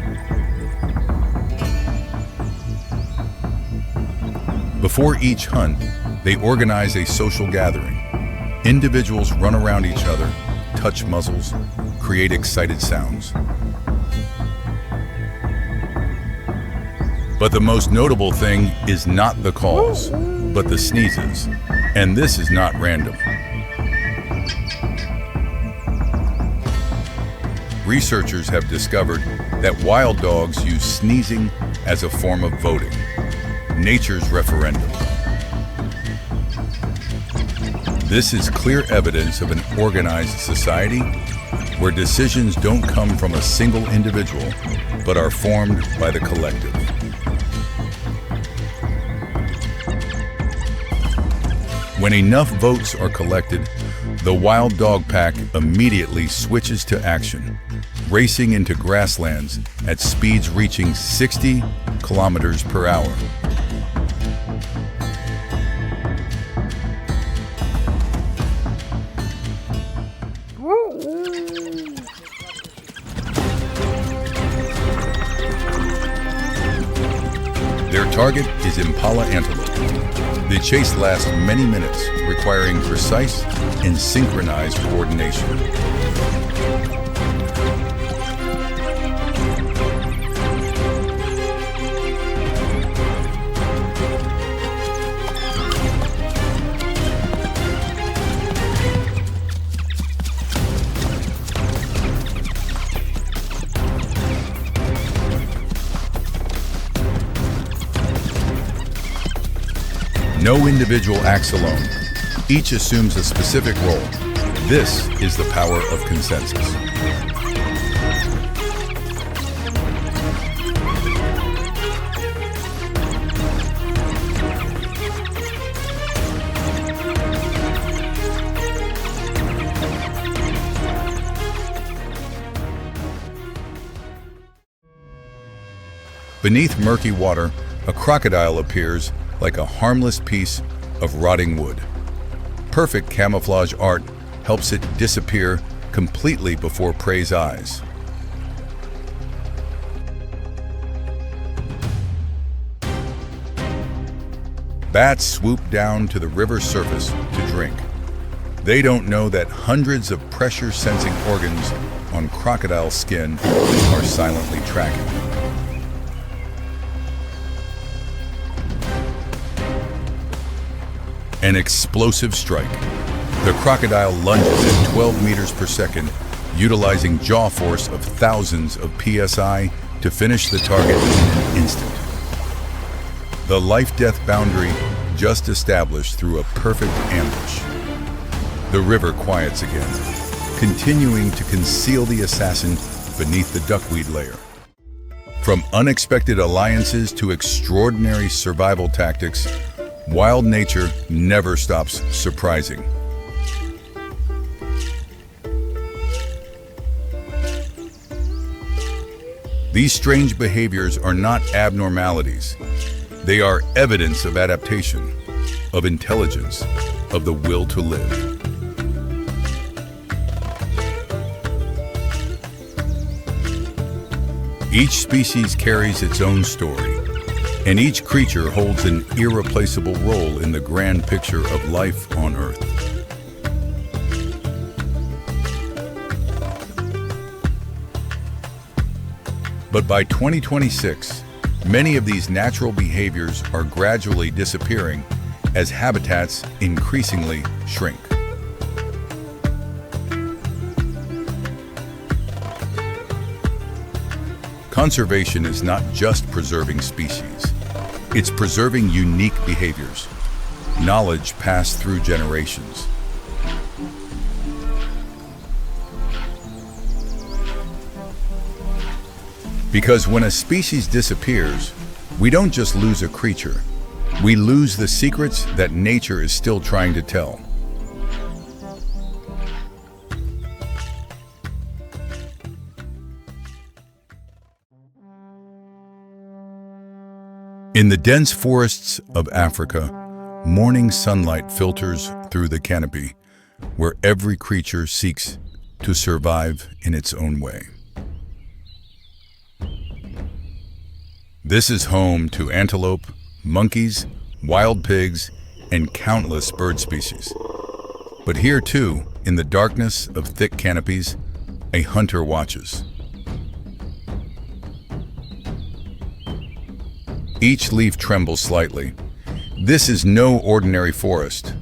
Before each hunt, they organize a social gathering. Individuals run around each other, touch muzzles, create excited sounds. But the most notable thing is not the calls, but the sneezes. And this is not random. Researchers have discovered that wild dogs use sneezing as a form of voting, nature's referendum. This is clear evidence of an organized society where decisions don't come from a single individual, but are formed by the collective. When enough votes are collected, the wild dog pack immediately switches to action, racing into grasslands at speeds reaching 60 kilometers per hour. Their target is impala antelope. The chase lasts many minutes, requiring precise and synchronized coordination. No individual acts alone. Each assumes a specific role. This is the power of consensus. Beneath murky water, a crocodile appears like a harmless piece of rotting wood. Perfect camouflage art helps it disappear completely before prey's eyes. Bats swoop down to the river surface to drink. They don't know that hundreds of pressure-sensing organs on crocodile skin are silently tracking. An explosive strike. The crocodile lunges at 12 meters per second, utilizing jaw force of thousands of PSI to finish the target in an instant. The life-death boundary just established through a perfect ambush. The river quiets again, continuing to conceal the assassin beneath the duckweed layer. From unexpected alliances to extraordinary survival tactics, wild nature never stops surprising. These strange behaviors are not abnormalities. They are evidence of adaptation, of intelligence, of the will to live. Each species carries its own story, and each creature holds an irreplaceable role in the grand picture of life on Earth. But by 2026, many of these natural behaviors are gradually disappearing as habitats increasingly shrink. Conservation is not just preserving species. It's preserving unique behaviors, knowledge passed through generations. Because when a species disappears, we don't just lose a creature, we lose the secrets that nature is still trying to tell. In the dense forests of Africa, morning sunlight filters through the canopy, where every creature seeks to survive in its own way. This is home to antelope, monkeys, wild pigs, and countless bird species. But here too, in the darkness of thick canopies, a hunter watches. Each leaf trembles slightly. This is no ordinary forest.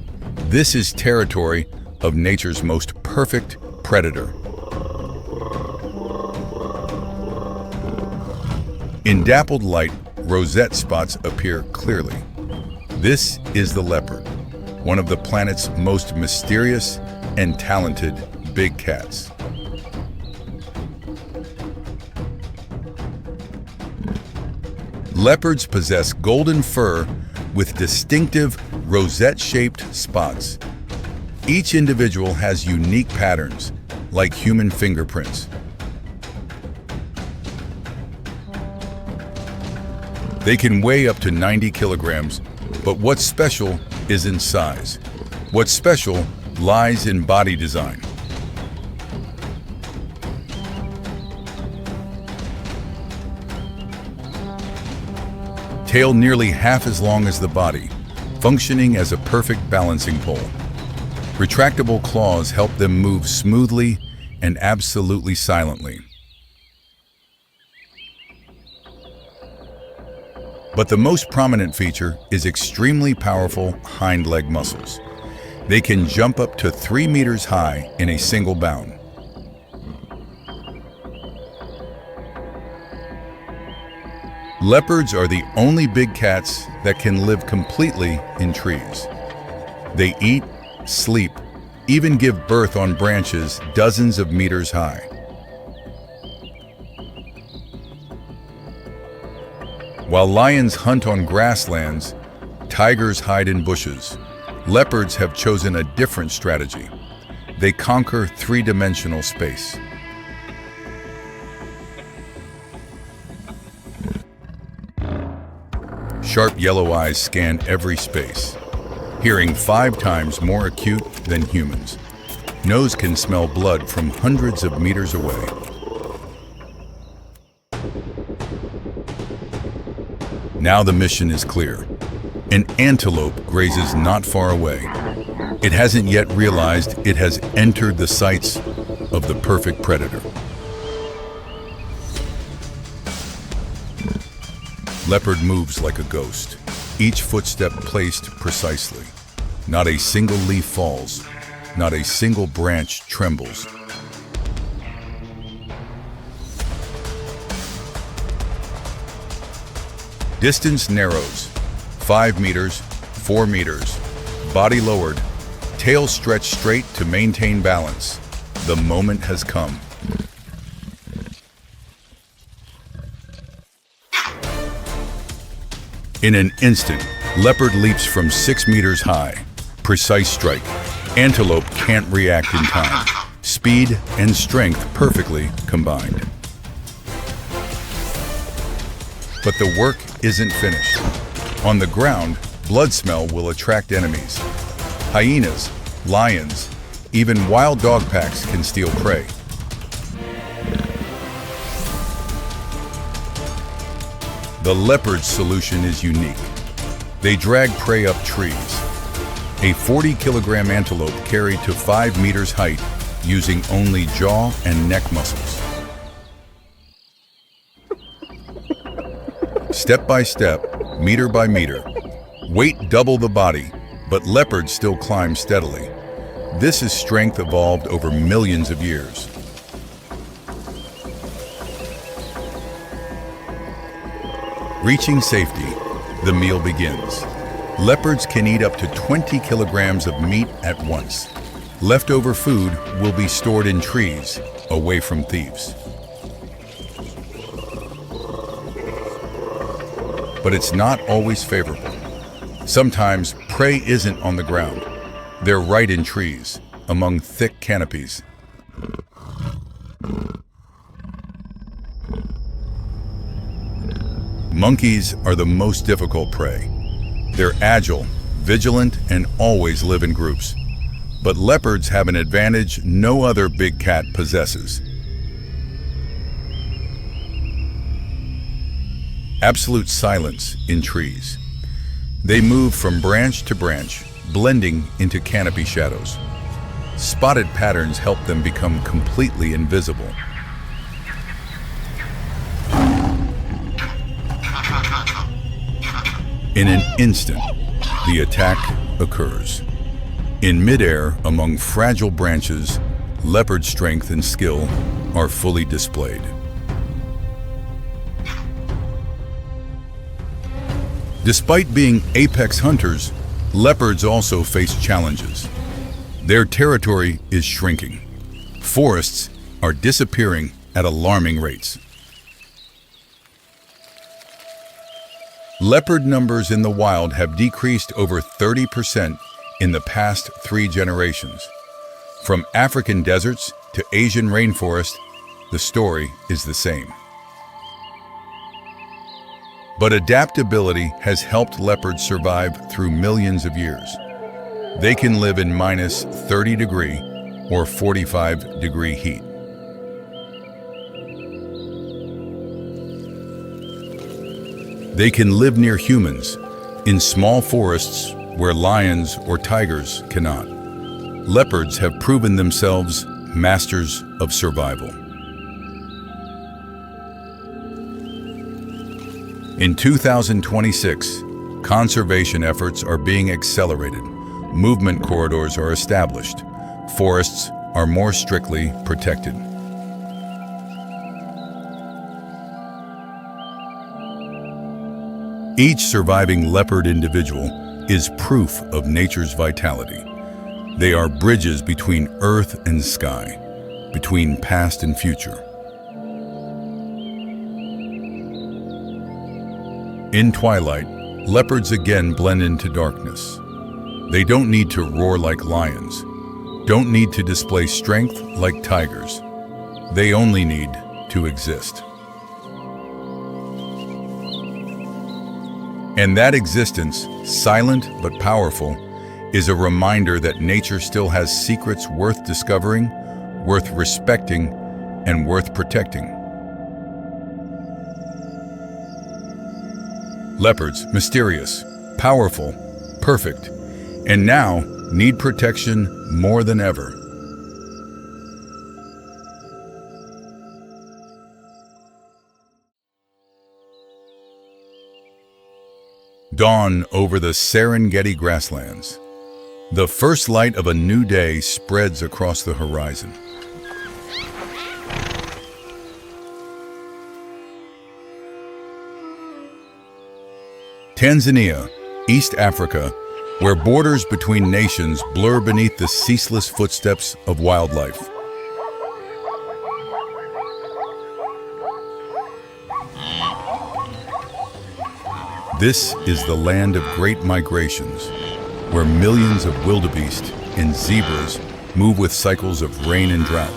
This is territory of nature's most perfect predator. In dappled light, rosette spots appear clearly. This is the leopard, one of the planet's most mysterious and talented big cats. Leopards possess golden fur with distinctive rosette-shaped spots. Each individual has unique patterns, like human fingerprints. They can weigh up to 90 kilograms, but what's special is in size. What's special lies in body design. Tail nearly half as long as the body, functioning as a perfect balancing pole. Retractable claws help them move smoothly and absolutely silently. But the most prominent feature is extremely powerful hind leg muscles. They can jump up to 3 meters high in a single bound. Leopards are the only big cats that can live completely in trees. They eat, sleep, even give birth on branches dozens of meters high. While lions hunt on grasslands, tigers hide in bushes. Leopards have chosen a different strategy. They conquer three-dimensional space. Sharp yellow eyes scan every space. Hearing 5 times more acute than humans. Nose can smell blood from hundreds of meters away. Now the mission is clear. An antelope grazes not far away. It hasn't yet realized it has entered the sights of the perfect predator. Leopard moves like a ghost, each footstep placed precisely. Not a single leaf falls, not a single branch trembles. Distance narrows, 5 meters, 4 meters, body lowered, tail stretched straight to maintain balance. The moment has come. In an instant, leopard leaps from 6 meters high. Precise strike. Antelope can't react in time. Speed and strength perfectly combined. But the work isn't finished. On the ground, blood smell will attract enemies. Hyenas, lions, even wild dog packs can steal prey. The leopard's solution is unique. They drag prey up trees. A 40-kilogram antelope carried to 5 meters height using only jaw and neck muscles. Step by step, meter by meter. Weight double the body, but leopards still climb steadily. This is strength evolved over millions of years. Reaching safety, the meal begins. Leopards can eat up to 20 kilograms of meat at once. Leftover food will be stored in trees, away from thieves. But it's not always favorable. Sometimes prey isn't on the ground. They're right in trees, among thick canopies. Monkeys are the most difficult prey. They're agile, vigilant, and always live in groups. But leopards have an advantage no other big cat possesses. Absolute silence in trees. They move from branch to branch, blending into canopy shadows. Spotted patterns help them become completely invisible. In an instant, the attack occurs. In midair, among fragile branches, leopard strength and skill are fully displayed. Despite being apex hunters, leopards also face challenges. Their territory is shrinking. Forests are disappearing at alarming rates. Leopard numbers in the wild have decreased over 30% in the past 3 generations. From African deserts to Asian rainforest, the story is the same. But adaptability has helped leopards survive through millions of years. They can live in minus 30-degree or 45-degree heat. They can live near humans, in small forests where lions or tigers cannot. Leopards have proven themselves masters of survival. In 2026, conservation efforts are being accelerated. Movement corridors are established. Forests are more strictly protected. Each surviving leopard individual is proof of nature's vitality. They are bridges between earth and sky, between past and future. In twilight, leopards again blend into darkness. They don't need to roar like lions, don't need to display strength like tigers. They only need to exist. And that existence, silent but powerful, is a reminder that nature still has secrets worth discovering, worth respecting, and worth protecting. Leopards, mysterious, powerful, perfect, and now need protection more than ever. Dawn over the Serengeti grasslands. The first light of a new day spreads across the horizon. Tanzania, East Africa, where borders between nations blur beneath the ceaseless footsteps of wildlife. This is the land of great migrations, where millions of wildebeest and zebras move with cycles of rain and drought.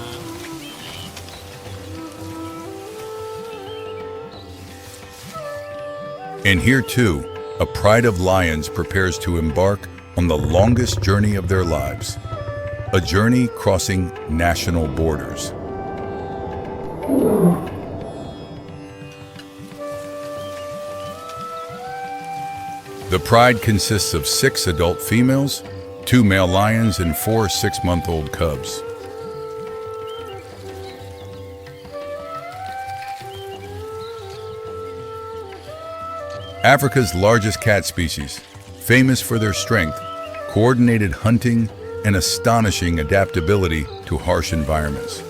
And here too, a pride of lions prepares to embark on the longest journey of their lives, a journey crossing national borders. The pride consists of 6 adult females, 2 male lions, and 4 6-month-old cubs. Africa's largest cat species, famous for their strength, coordinated hunting, and astonishing adaptability to harsh environments.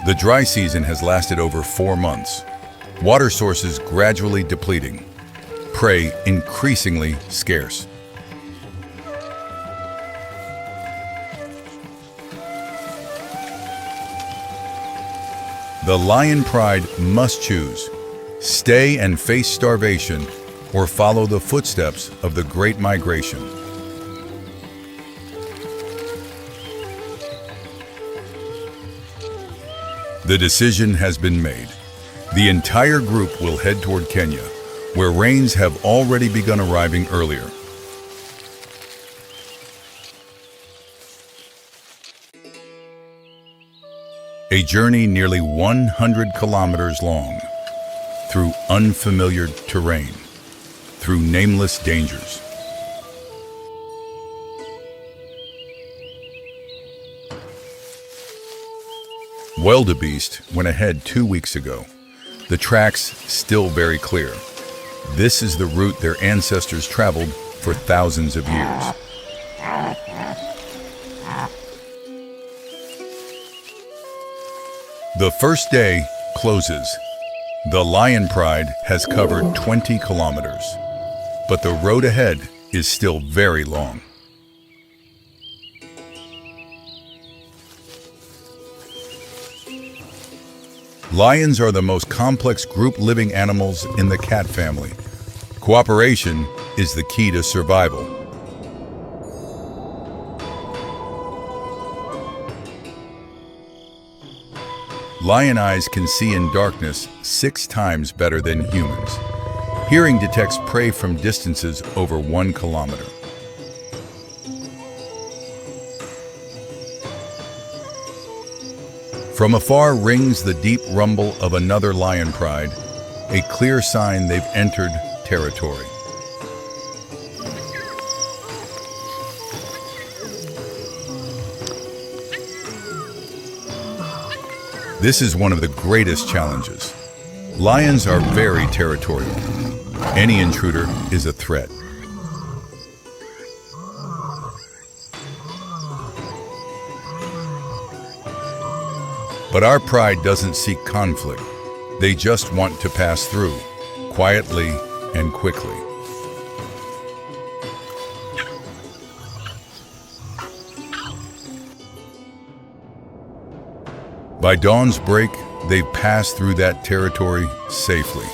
The dry season has lasted over 4 months, water sources gradually depleting, prey increasingly scarce. The lion pride must choose: stay and face starvation, or follow the footsteps of the Great Migration. The decision has been made. The entire group will head toward Kenya, where rains have already begun arriving earlier. A journey nearly 100 kilometers long, through unfamiliar terrain, through nameless dangers. Wildebeest went ahead 2 weeks ago. The tracks still very clear. This is the route their ancestors traveled for thousands of years. The first day closes. The lion pride has covered 20 kilometers, but the road ahead is still very long. Lions are the most complex group living animals in the cat family. Cooperation is the key to survival. Lion eyes can see in darkness 6 times better than humans. Hearing detects prey from distances over 1 kilometer. From afar rings the deep rumble of another lion pride, a clear sign they've entered territory. This is one of the greatest challenges. Lions are very territorial. Any intruder is a threat. But our pride doesn't seek conflict. They just want to pass through, quietly and quickly. By dawn's break, they've passed through that territory safely.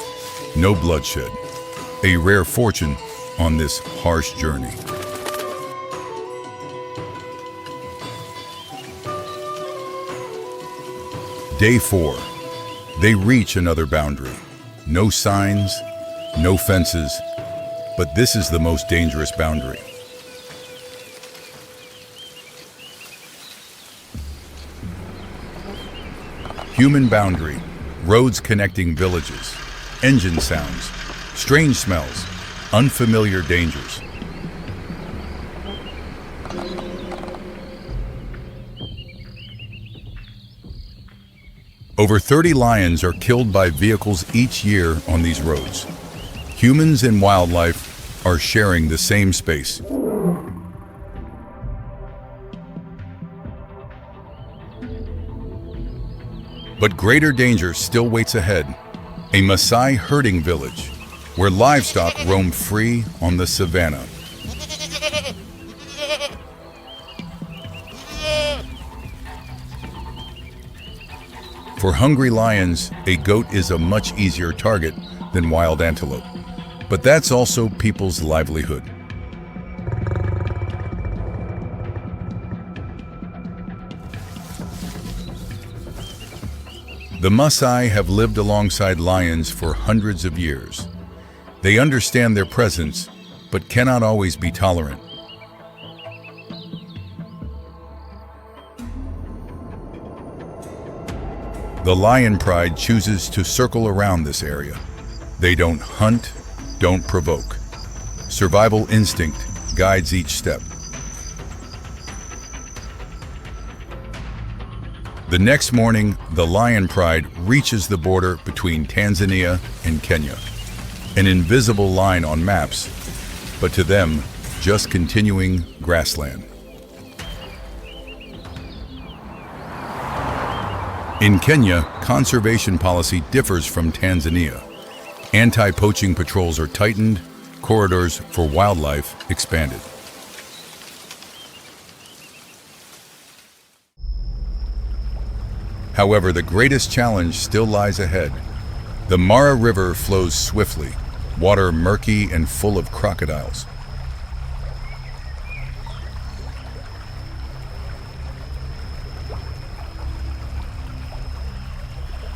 No bloodshed, a rare fortune on this harsh journey. Day 4. They reach another boundary. No signs, no fences, but this is the most dangerous boundary. Human boundary, roads connecting villages, engine sounds, strange smells, unfamiliar dangers. Over 30 lions are killed by vehicles each year on these roads. Humans and wildlife are sharing the same space. But greater danger still waits ahead. A Maasai herding village, where livestock roam free on the Savannah. For hungry lions, a goat is a much easier target than wild antelope. But that's also people's livelihood. The Maasai have lived alongside lions for hundreds of years. They understand their presence, but cannot always be tolerant. The lion pride chooses to circle around this area. They don't hunt, don't provoke. Survival instinct guides each step. The next morning, the lion pride reaches the border between Tanzania and Kenya. An invisible line on maps, but to them, just continuing grassland. In Kenya, conservation policy differs from Tanzania. Anti-poaching patrols are tightened, corridors for wildlife expanded. However, the greatest challenge still lies ahead. The Mara River flows swiftly, water murky and full of crocodiles.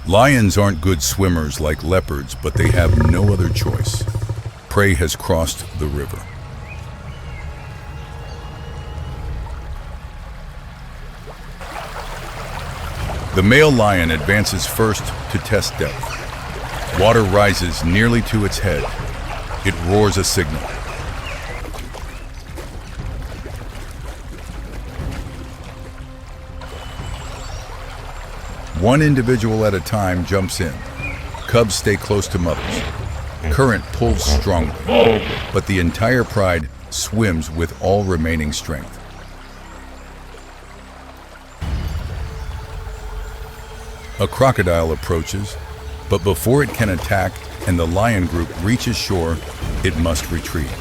Lions aren't good swimmers like leopards, but they have no other choice. Prey has crossed the river. The male lion advances first to test depth. Water rises nearly to its head. It roars a signal. One individual at a time jumps in. Cubs stay close to mothers. Current pulls strongly, but the entire pride swims with all remaining strength. A crocodile approaches, but before it can attack and the lion group reaches shore, it must retreat.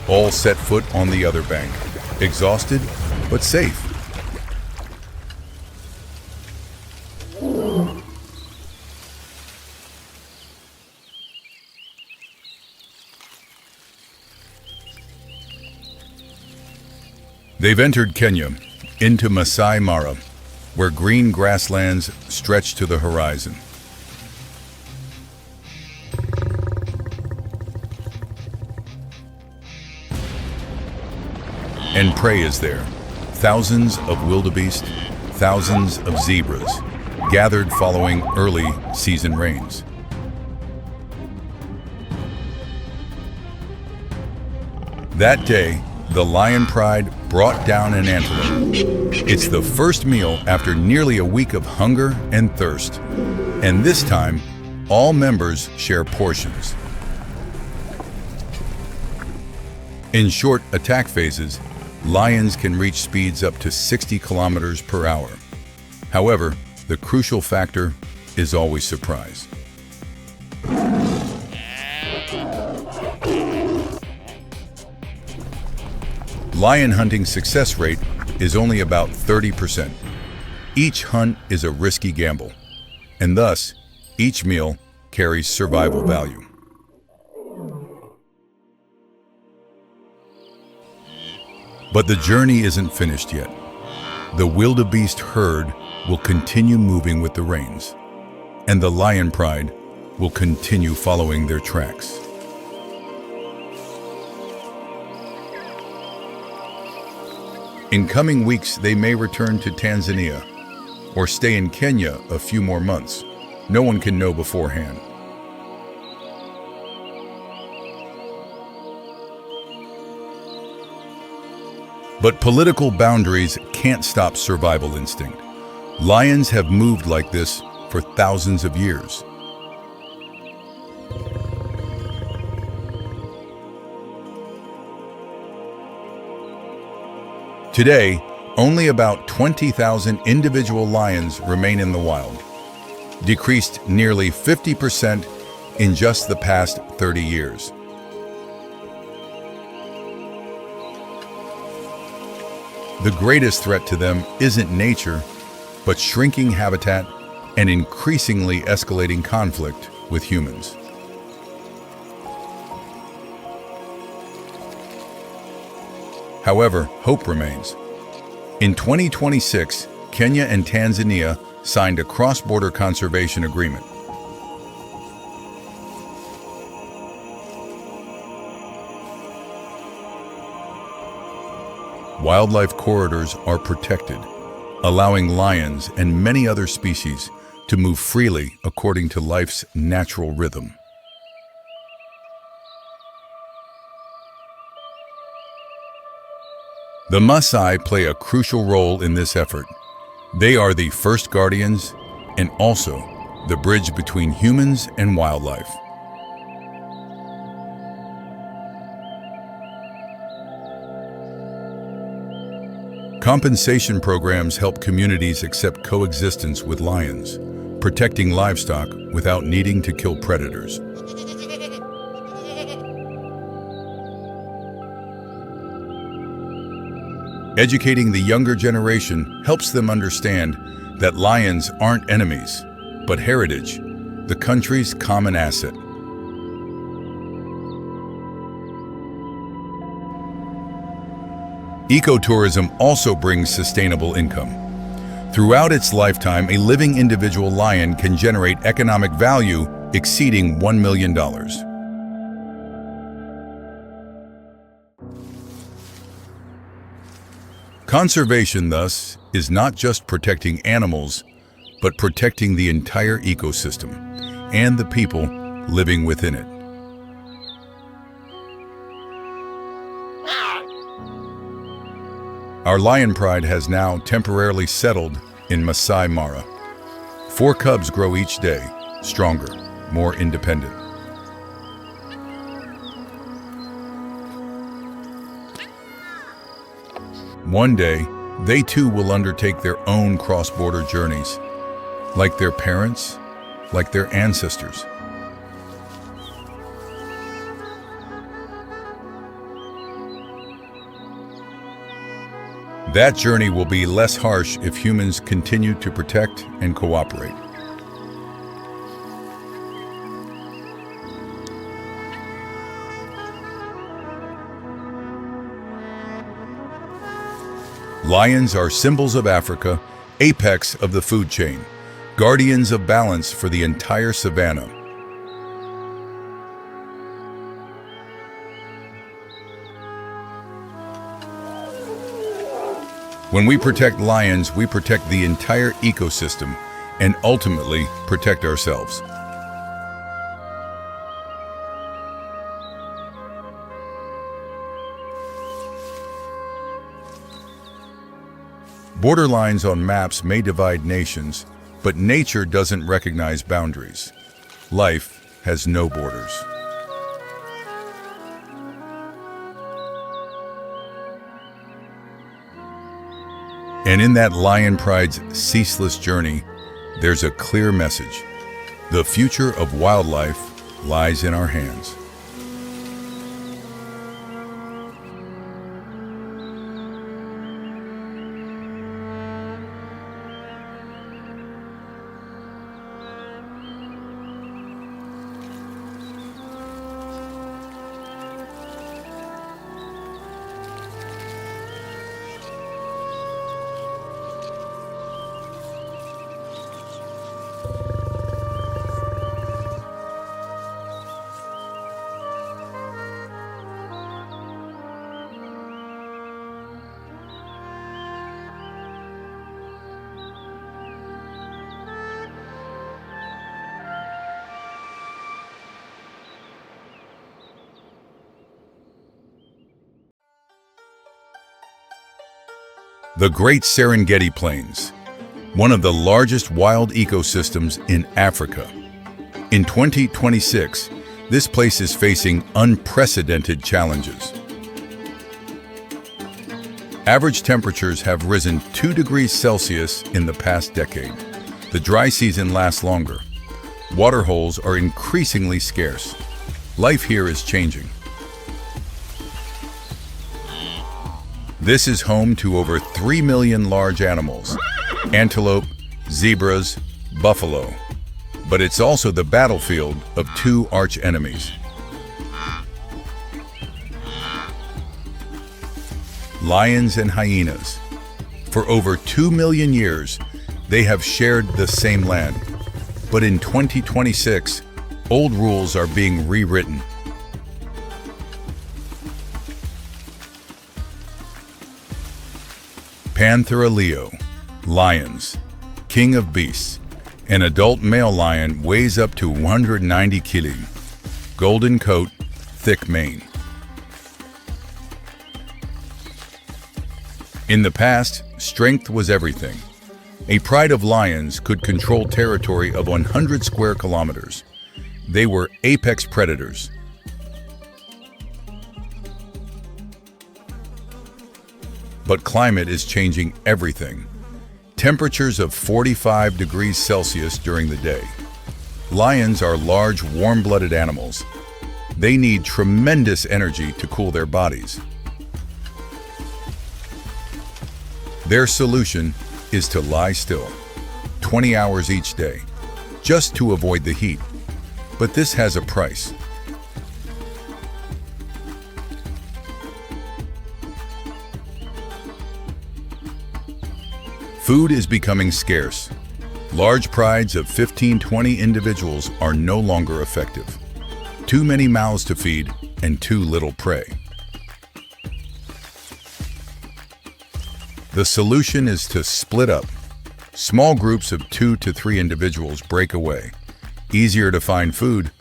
All set foot on the other bank. Exhausted, but safe. They've entered Kenya, into Masai Mara, where green grasslands stretch to the horizon. And prey is there. Thousands of wildebeest, thousands of zebras, gathered following early season rains. That day, the lion pride brought down an antelope. It's the first meal after nearly a week of hunger and thirst. And this time, all members share portions. In short attack phases, lions can reach speeds up to 60 kilometers per hour. However, the crucial factor is always surprise. Lion hunting success rate is only about 30%. Each hunt is a risky gamble, and thus, each meal carries survival value. But the journey isn't finished yet. The wildebeest herd will continue moving with the reins, and the lion pride will continue following their tracks. In coming weeks, they may return to Tanzania or stay in Kenya a few more months. No one can know beforehand. But political boundaries can't stop survival instinct. Lions have moved like this for thousands of years. Today, only about 20,000 individual lions remain in the wild, decreased nearly 50% in just the past 30 years. The greatest threat to them isn't nature, but shrinking habitat and increasingly escalating conflict with humans. However, hope remains. In 2026, Kenya and Tanzania signed a cross-border conservation agreement. Wildlife corridors are protected, allowing lions and many other species to move freely according to life's natural rhythm. The Maasai play a crucial role in this effort. They are the first guardians and also the bridge between humans and wildlife. Compensation programs help communities accept coexistence with lions, protecting livestock without needing to kill predators. Educating the younger generation helps them understand that lions aren't enemies, but heritage, the country's common asset. Ecotourism also brings sustainable income. Throughout its lifetime, a living individual lion can generate economic value exceeding $1 million. Conservation, thus, is not just protecting animals, but protecting the entire ecosystem and the people living within it. Our lion pride has now temporarily settled in Masai Mara. 4 cubs grow each day, stronger, more independent. One day, they too will undertake their own cross-border journeys, like their parents, like their ancestors. That journey will be less harsh if humans continue to protect and cooperate. Lions are symbols of Africa, apex of the food chain, guardians of balance for the entire Savannah. When we protect lions, we protect the entire ecosystem and ultimately protect ourselves. Border lines on maps may divide nations, but nature doesn't recognize boundaries. Life has no borders. And in that lion pride's ceaseless journey, there's a clear message. The future of wildlife lies in our hands. The Great Serengeti Plains, one of the largest wild ecosystems in Africa. In 2026, this place is facing unprecedented challenges. Average temperatures have risen 2 degrees Celsius in the past decade. The dry season lasts longer. Water holes are increasingly scarce. Life here is changing. This is home to over 3 million large animals: antelope, zebras, buffalo. But it's also the battlefield of two arch-enemies: lions and hyenas. For over 2 million years, they have shared the same land. But in 2026, old rules are being rewritten. Panthera leo, lions, king of beasts. An adult male lion weighs up to 190 kg. Golden coat, thick mane. In the past, strength was everything. A pride of lions could control territory of 100 square kilometers. They were apex predators. But climate is changing everything. Temperatures of 45 degrees Celsius during the day. Lions are large, warm-blooded animals. They need tremendous energy to cool their bodies. Their solution is to lie still, 20 hours each day, just to avoid the heat. But this has a price. Food is becoming scarce. Large prides of 15-20 individuals are no longer effective. Too many mouths to feed and too little prey. The solution is to split up. Small groups of 2 to 3 individuals break away. Easier to find food,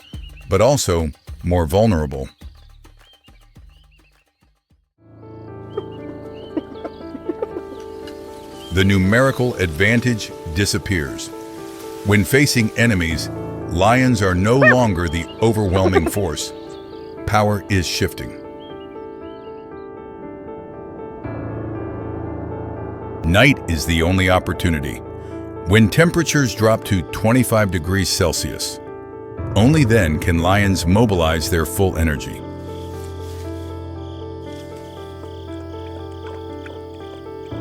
but also more vulnerable. The numerical advantage disappears. When facing enemies, lions are no longer the overwhelming force. Power is shifting. Night is the only opportunity. When temperatures drop to 25 degrees Celsius, only then can lions mobilize their full energy.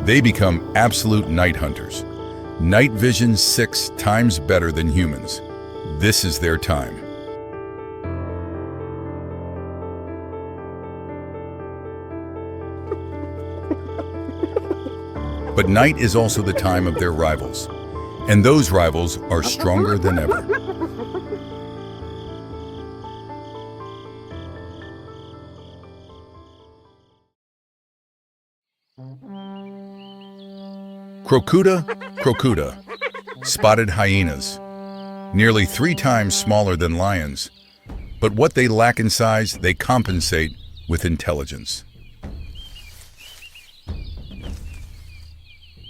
They become absolute night hunters. Night vision 6 times better than humans. This is their time. But night is also the time of their rivals. And those rivals are stronger than ever. Crocuta, spotted hyenas. Nearly 3 times smaller than lions. But what they lack in size, they compensate with intelligence.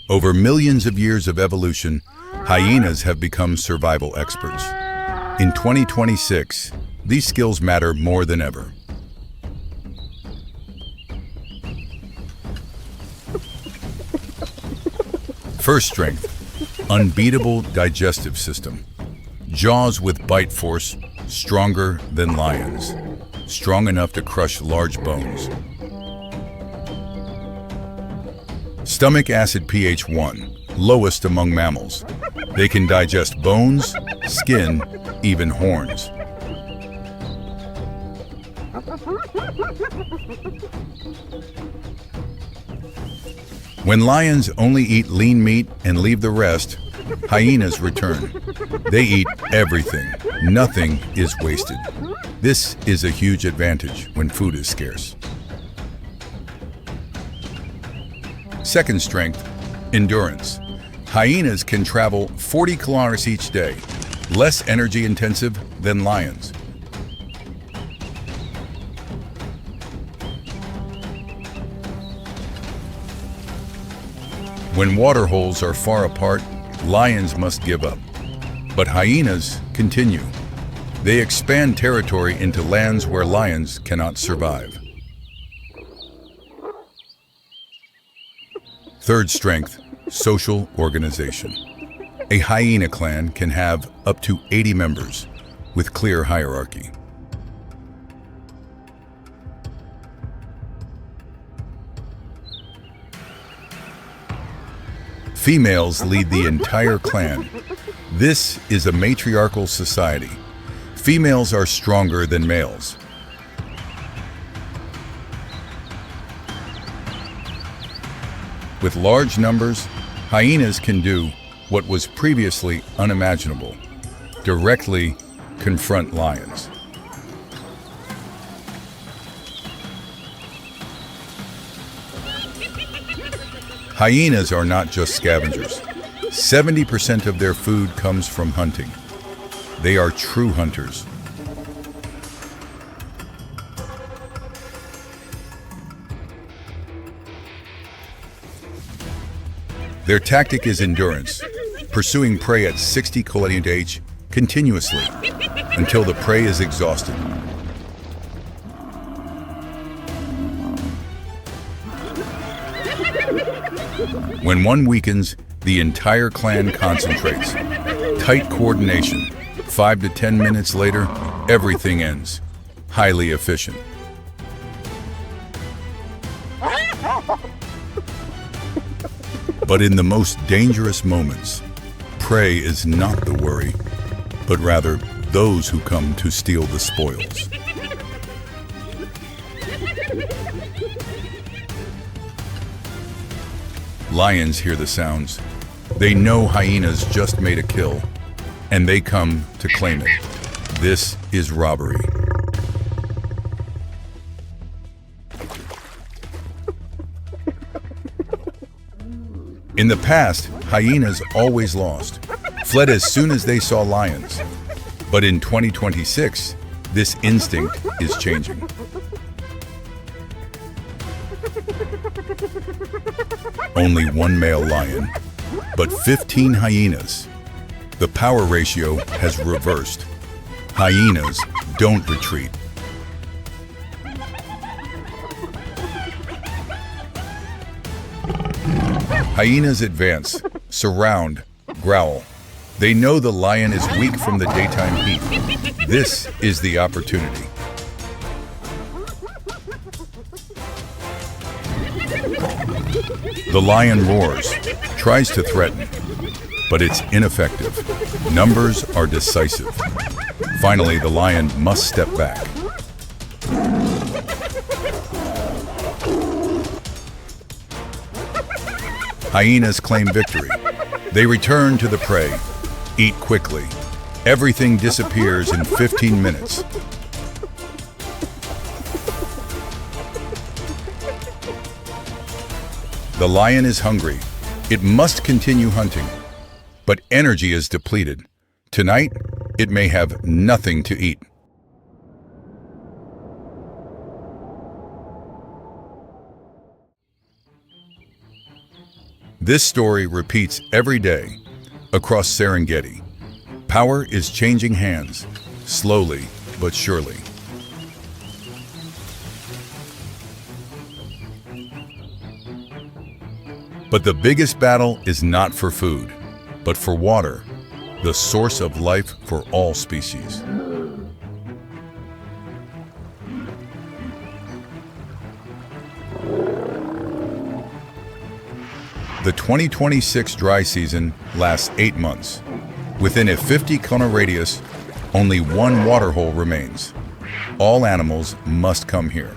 Over millions of years of evolution, hyenas have become survival experts. In 2026, these skills matter more than ever. First strength, unbeatable digestive system. Jaws with bite force, stronger than lions. Strong enough to crush large bones. Stomach acid pH 1, lowest among mammals. They can digest bones, skin, even horns. When lions only eat lean meat and leave the rest, hyenas return. They eat everything. Nothing is wasted. This is a huge advantage when food is scarce. Second strength, endurance. Hyenas can travel 40 kilometers each day, less energy intensive than lions. When water holes are far apart, lions must give up. But hyenas continue. They expand territory into lands where lions cannot survive. Third strength, social organization. A hyena clan can have up to 80 members with clear hierarchy. Females lead the entire clan. This is a matriarchal society. Females are stronger than males. With large numbers, hyenas can do what was previously unimaginable: directly confront lions. Hyenas are not just scavengers. 70% of their food comes from hunting. They are true hunters. Their tactic is endurance, pursuing prey at 60 km/h continuously until the prey is exhausted. When one weakens, the entire clan concentrates. Tight coordination. 5 to 10 minutes later, everything ends. Highly efficient. But in the most dangerous moments, prey is not the worry, but rather those who come to steal the spoils. Lions hear the sounds. They know hyenas just made a kill, and they come to claim it. This is robbery. In the past, hyenas always lost, fled as soon as they saw lions. But in 2026, this instinct is changing. Only one male lion, but 15 hyenas. The power ratio has reversed. Hyenas don't retreat. Hyenas advance, surround, growl. They know the lion is weak from the daytime heat. This is the opportunity. The lion roars, tries to threaten, but it's ineffective. Numbers are decisive. Finally, the lion must step back. Hyenas claim victory. They return to the prey, eat quickly. Everything disappears in 15 minutes. The lion is hungry. It must continue hunting. But energy is depleted. Tonight, it may have nothing to eat. This story repeats every day across Serengeti. Power is changing hands, slowly but surely. But the biggest battle is not for food, but for water, the source of life for all species. The 2026 dry season lasts 8 months. Within a 50-km radius, only one waterhole remains. All animals must come here.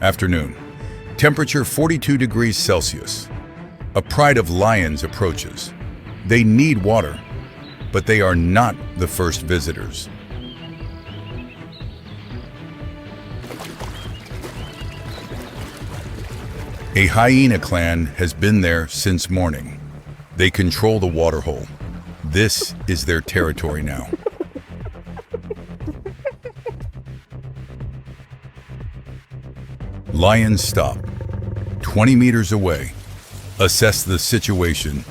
Afternoon. Temperature 42 degrees Celsius. A pride of lions approaches. They need water, but they are not the first visitors. A hyena clan has been there since morning. They control the waterhole. This is their territory now. Lions stop. 20 meters away, assess the situation.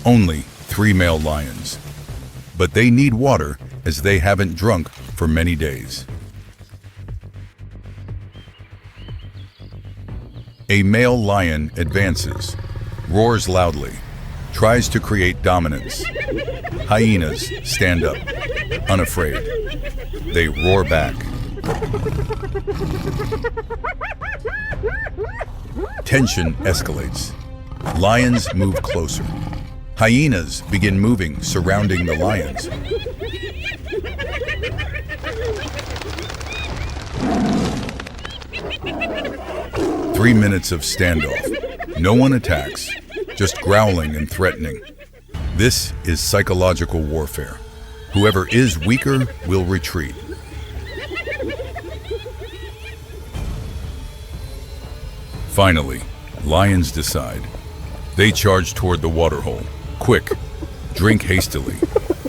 Only 3 male lions. But they need water as they haven't drunk for many days. A male lion advances, roars loudly, tries to create dominance. Hyenas stand up, unafraid. They roar back. Tension escalates. Lions move closer. Hyenas begin moving, surrounding the lions. Three minutes of standoff. No one attacks, just growling and threatening. This is psychological warfare. Whoever is weaker will retreat. Finally, lions decide. They charge toward the waterhole. Quick, drink hastily,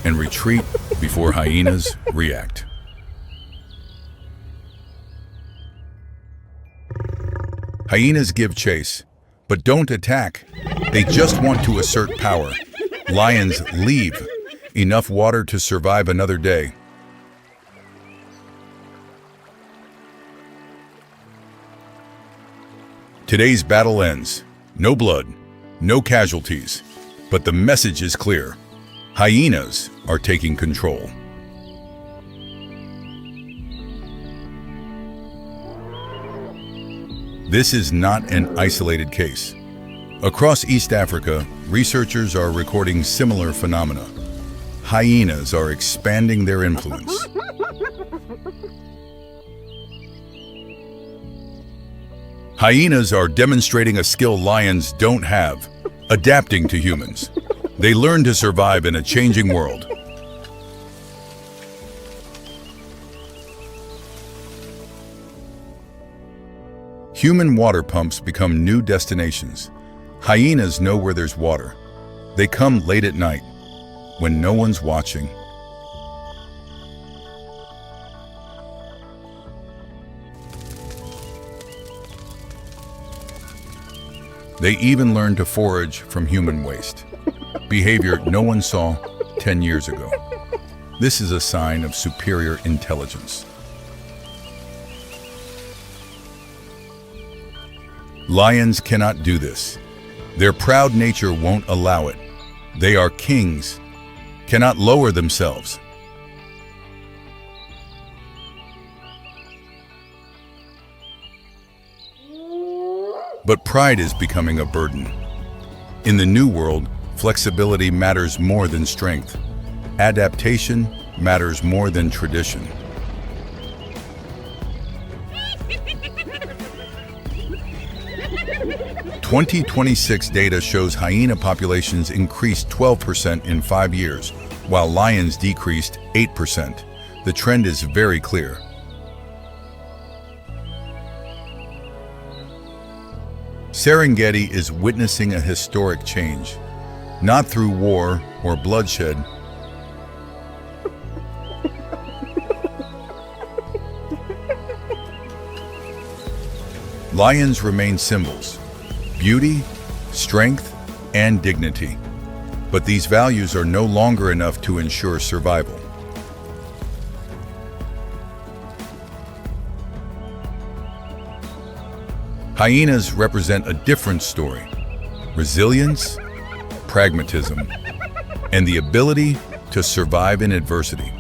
and retreat before hyenas react. Hyenas give chase, but don't attack. They just want to assert power. Lions leave. Enough water to survive another day. Today's battle ends. No blood, no casualties, but the message is clear. Hyenas are taking control. This is not an isolated case. Across East Africa, researchers are recording similar phenomena. Hyenas are expanding their influence. Hyenas are demonstrating a skill lions don't have, adapting to humans. They learn to survive in a changing world. Human water pumps become new destinations. Hyenas know where there's water. They come late at night, when no one's watching. They even learn to forage from human waste, behavior no one saw 10 years ago. This is a sign of superior intelligence. Lions cannot do this. Their proud nature won't allow it. They are kings, cannot lower themselves. But pride is becoming a burden. In the new world, flexibility matters more than strength. Adaptation matters more than tradition. 2026 data shows hyena populations increased 12% in 5 years, while lions decreased 8%. The trend is very clear. Serengeti is witnessing a historic change, not through war or bloodshed, lions remain symbols, beauty, strength, and dignity. But these values are no longer enough to ensure survival. Hyenas represent a different story: resilience, pragmatism, and the ability to survive in adversity.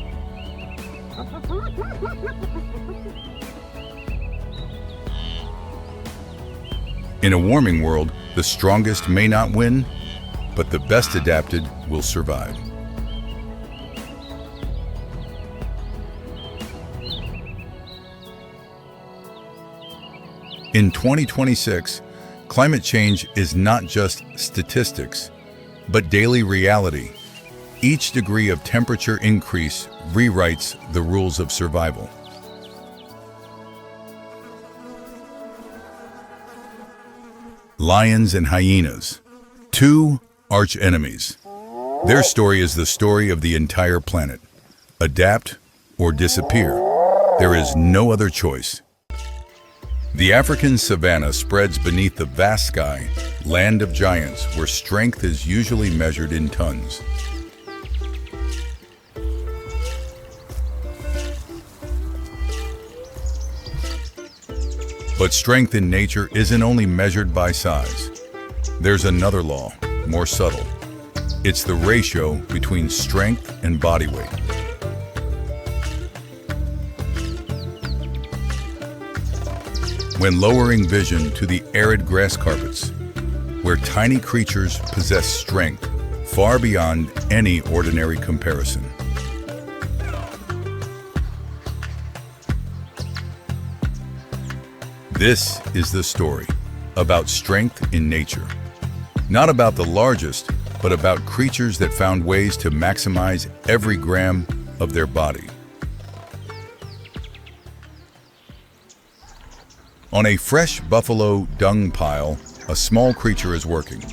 In a warming world, the strongest may not win, but the best adapted will survive. In 2026, climate change is not just statistics, but daily reality. Each degree of temperature increase rewrites the rules of survival. Lions and hyenas, two arch enemies. Their story is the story of the entire planet. Adapt or disappear. There is no other choice. The African savanna spreads beneath the vast sky, land of giants, where strength is usually measured in tons. But strength in nature isn't only measured by size. There's another law, more subtle. It's the ratio between strength and body weight. When lowering vision to the arid grass carpets, where tiny creatures possess strength far beyond any ordinary comparison. This is the story about strength in nature. Not about the largest, but about creatures that found ways to maximize every gram of their body. On a fresh buffalo dung pile, a small creature is working.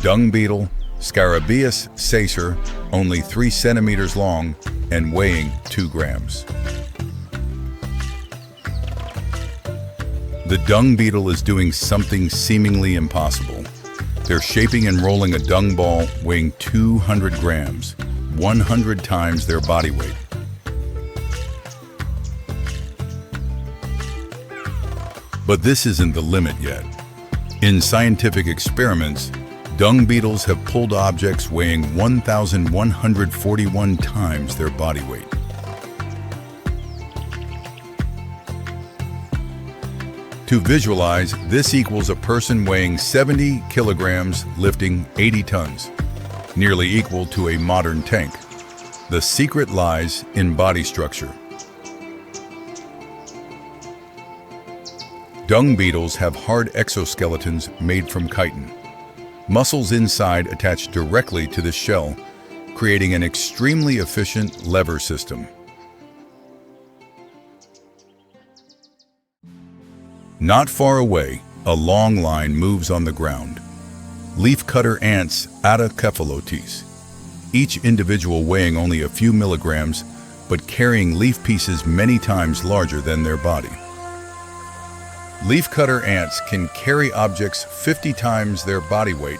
Dung beetle, Scarabaeus sacer, only 3 centimeters long and weighing 2 grams. The dung beetle is doing something seemingly impossible. They're shaping and rolling a dung ball weighing 200 grams, 100 times their body weight. But this isn't the limit yet. In scientific experiments, dung beetles have pulled objects weighing 1,141 times their body weight. To visualize, this equals a person weighing 70 kilograms lifting 80 tons, nearly equal to a modern tank. The secret lies in body structure. Dung beetles have hard exoskeletons made from chitin. Muscles inside attach directly to the shell, creating an extremely efficient lever system. Not far away, a long line moves on the ground. Leafcutter ants, Adaptability, each individual weighing only a few milligrams, but carrying leaf pieces many times larger than their body. Leafcutter ants can carry objects 50 times their body weight,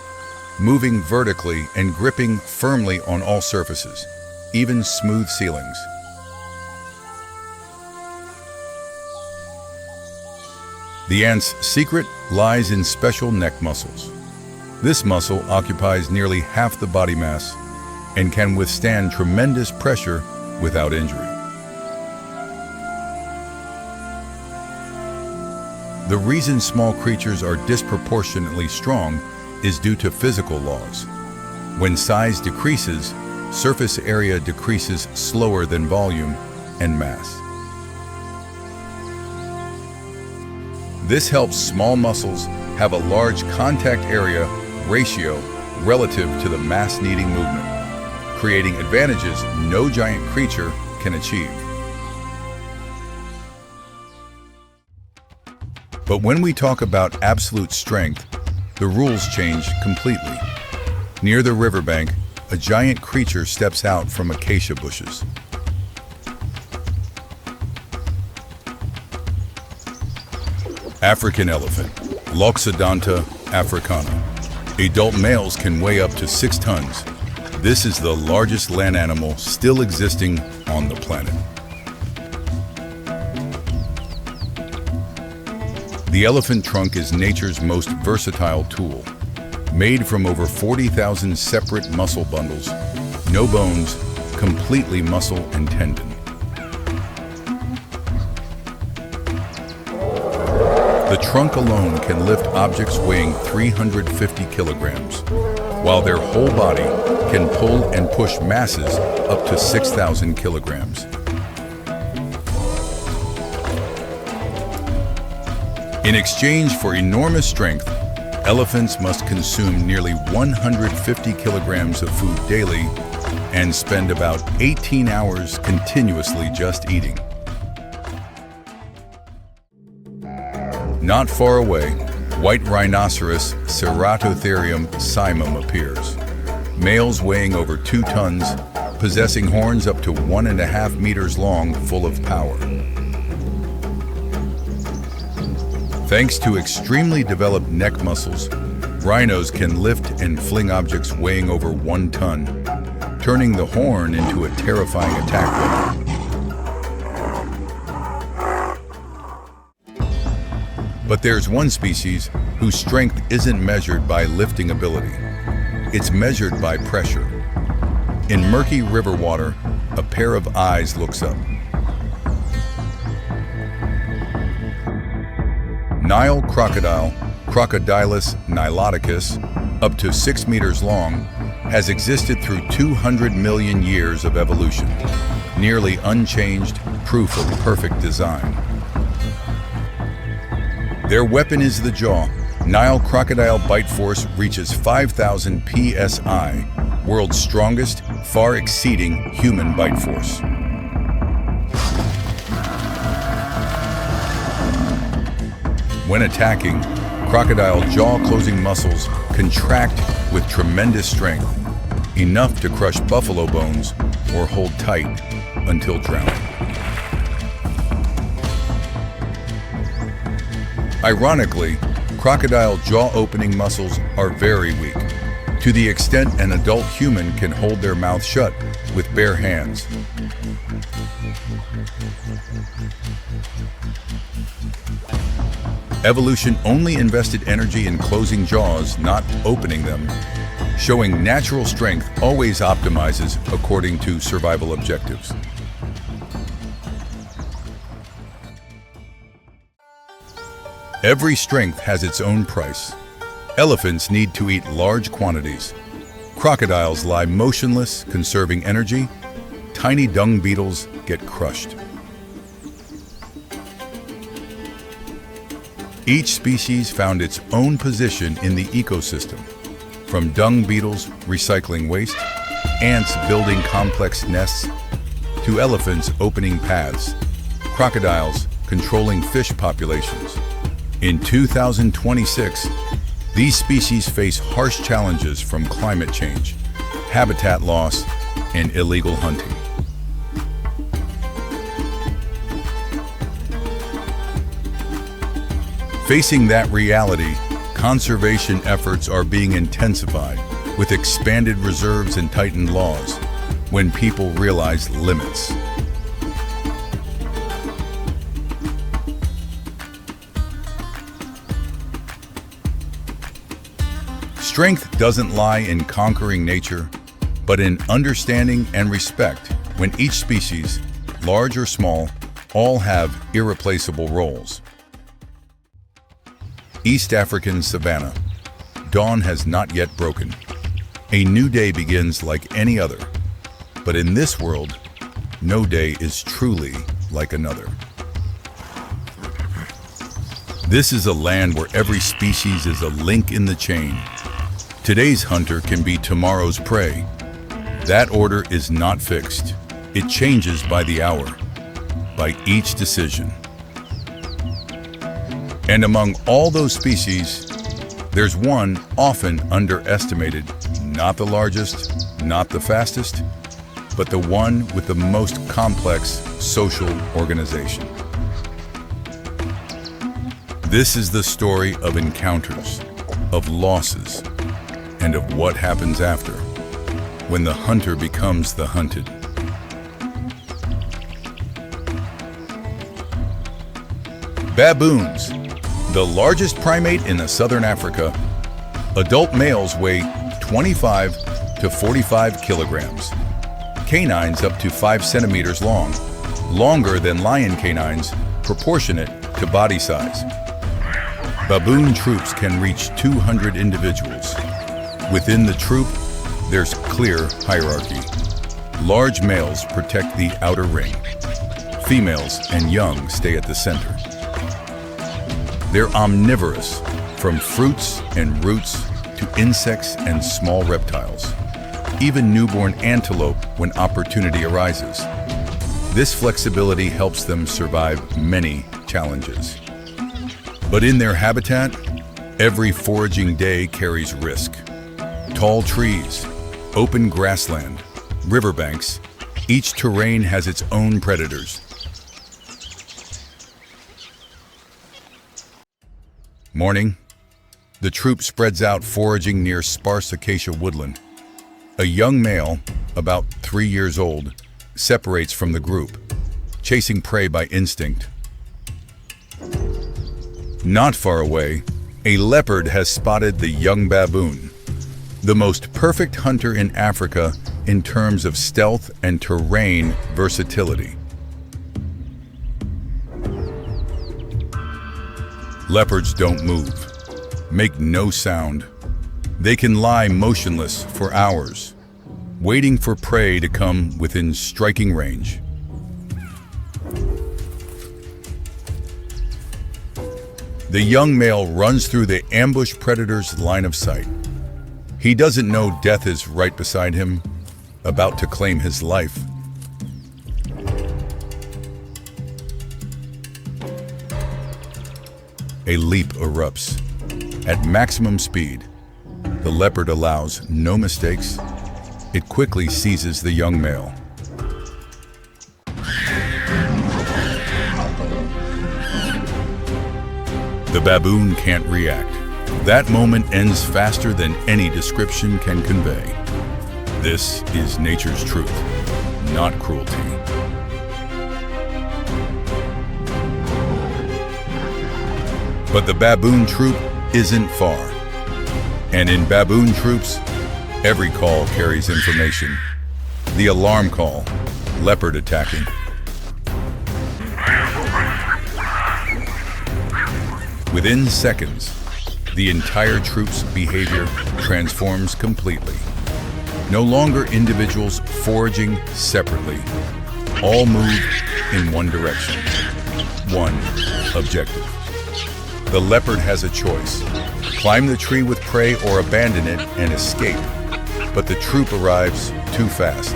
moving vertically and gripping firmly on all surfaces, even smooth ceilings. The ant's secret lies in special neck muscles. This muscle occupies nearly half the body mass and can withstand tremendous pressure without injury. The reason small creatures are disproportionately strong is due to physical laws. When size decreases, surface area decreases slower than volume and mass. This helps small muscles have a large contact area ratio relative to the mass-needing movement, creating advantages no giant creature can achieve. But when we talk about absolute strength, the rules change completely. Near the riverbank, a giant creature steps out from acacia bushes. African elephant, Loxodonta africana. Adult males can weigh up to 6 tons. This is the largest land animal still existing on the planet. The elephant trunk is nature's most versatile tool. Made from over 40,000 separate muscle bundles, no bones, completely muscle and tendon. The trunk alone can lift objects weighing 350 kilograms, while their whole body can pull and push masses up to 6,000 kilograms. In exchange for enormous strength, elephants must consume nearly 150 kilograms of food daily and spend about 18 hours continuously just eating. Not far away, white rhinoceros Ceratotherium simum appears. Males weighing over 2 tons, possessing horns up to 1.5 meters long, full of power. Thanks to extremely developed neck muscles, rhinos can lift and fling objects weighing over 1 ton, turning the horn into a terrifying attack weapon. But there's one species whose strength isn't measured by lifting ability. It's measured by pressure. In murky river water, a pair of eyes looks up. Nile crocodile, Crocodilus niloticus, up to 6 meters long, has existed through 200 million years of evolution, nearly unchanged, proof of perfect design. Their weapon is the jaw. Nile crocodile bite force reaches 5,000 psi, world's strongest, far exceeding human bite force. When attacking, crocodile jaw-closing muscles contract with tremendous strength, enough to crush buffalo bones or hold tight until drowning. Ironically, crocodile jaw-opening muscles are very weak, to the extent an adult human can hold their mouth shut with bare hands. Evolution only invested energy in closing jaws, not opening them, showing natural strength always optimizes according to survival objectives. Every strength has its own price. Elephants need to eat large quantities. Crocodiles lie motionless, conserving energy. Tiny dung beetles get crushed. Each species found its own position in the ecosystem, from dung beetles recycling waste, ants building complex nests, to elephants opening paths, crocodiles controlling fish populations. In 2026, these species face harsh challenges from climate change, habitat loss, and illegal hunting. Facing that reality, conservation efforts are being intensified with expanded reserves and tightened laws when people realize limits. Strength doesn't lie in conquering nature, but in understanding and respect when each species, large or small, all have irreplaceable roles. East African Savannah. Dawn has not yet broken. A new day begins like any other. But in this world, no day is truly like another. This is a land where every species is a link in the chain. Today's hunter can be tomorrow's prey. That order is not fixed. It changes by the hour, by each decision. And among all those species, there's one often underestimated, not the largest, not the fastest, but the one with the most complex social organization. This is the story of encounters, of losses, and of what happens after, when the hunter becomes the hunted. Baboons. The largest primate in southern Africa, adult males weigh 25 to 45 kilograms. Canines up to 5 centimeters long, longer than lion canines, proportionate to body size. Baboon troops can reach 200 individuals. Within the troop, there's clear hierarchy. Large males protect the outer ring. Females and young stay at the center. They're omnivorous, from fruits and roots to insects and small reptiles, even newborn antelope when opportunity arises. This flexibility helps them survive many challenges. But in their habitat, every foraging day carries risk. Tall trees, open grassland, riverbanks, each terrain has its own predators. Morning. The troop spreads out foraging near sparse acacia woodland. A young male, about 3 years old, separates from the group, chasing prey by instinct. Not far away, a leopard has spotted the young baboon, the most perfect hunter in Africa in terms of stealth and terrain versatility. Leopards don't move, make no sound. They can lie motionless for hours, waiting for prey to come within striking range. The young male runs through the ambushed predator's line of sight. He doesn't know death is right beside him, about to claim his life. A leap erupts. At maximum speed, the leopard allows no mistakes. It quickly seizes the young male. The baboon can't react. That moment ends faster than any description can convey. This is nature's truth, not cruelty. But the baboon troop isn't far. And in baboon troops, every call carries information. The alarm call, leopard attacking. Within seconds, the entire troop's behavior transforms completely. No longer individuals foraging separately. All move in one direction, one objective. The leopard has a choice: climb the tree with prey or abandon it and escape. But the troop arrives too fast.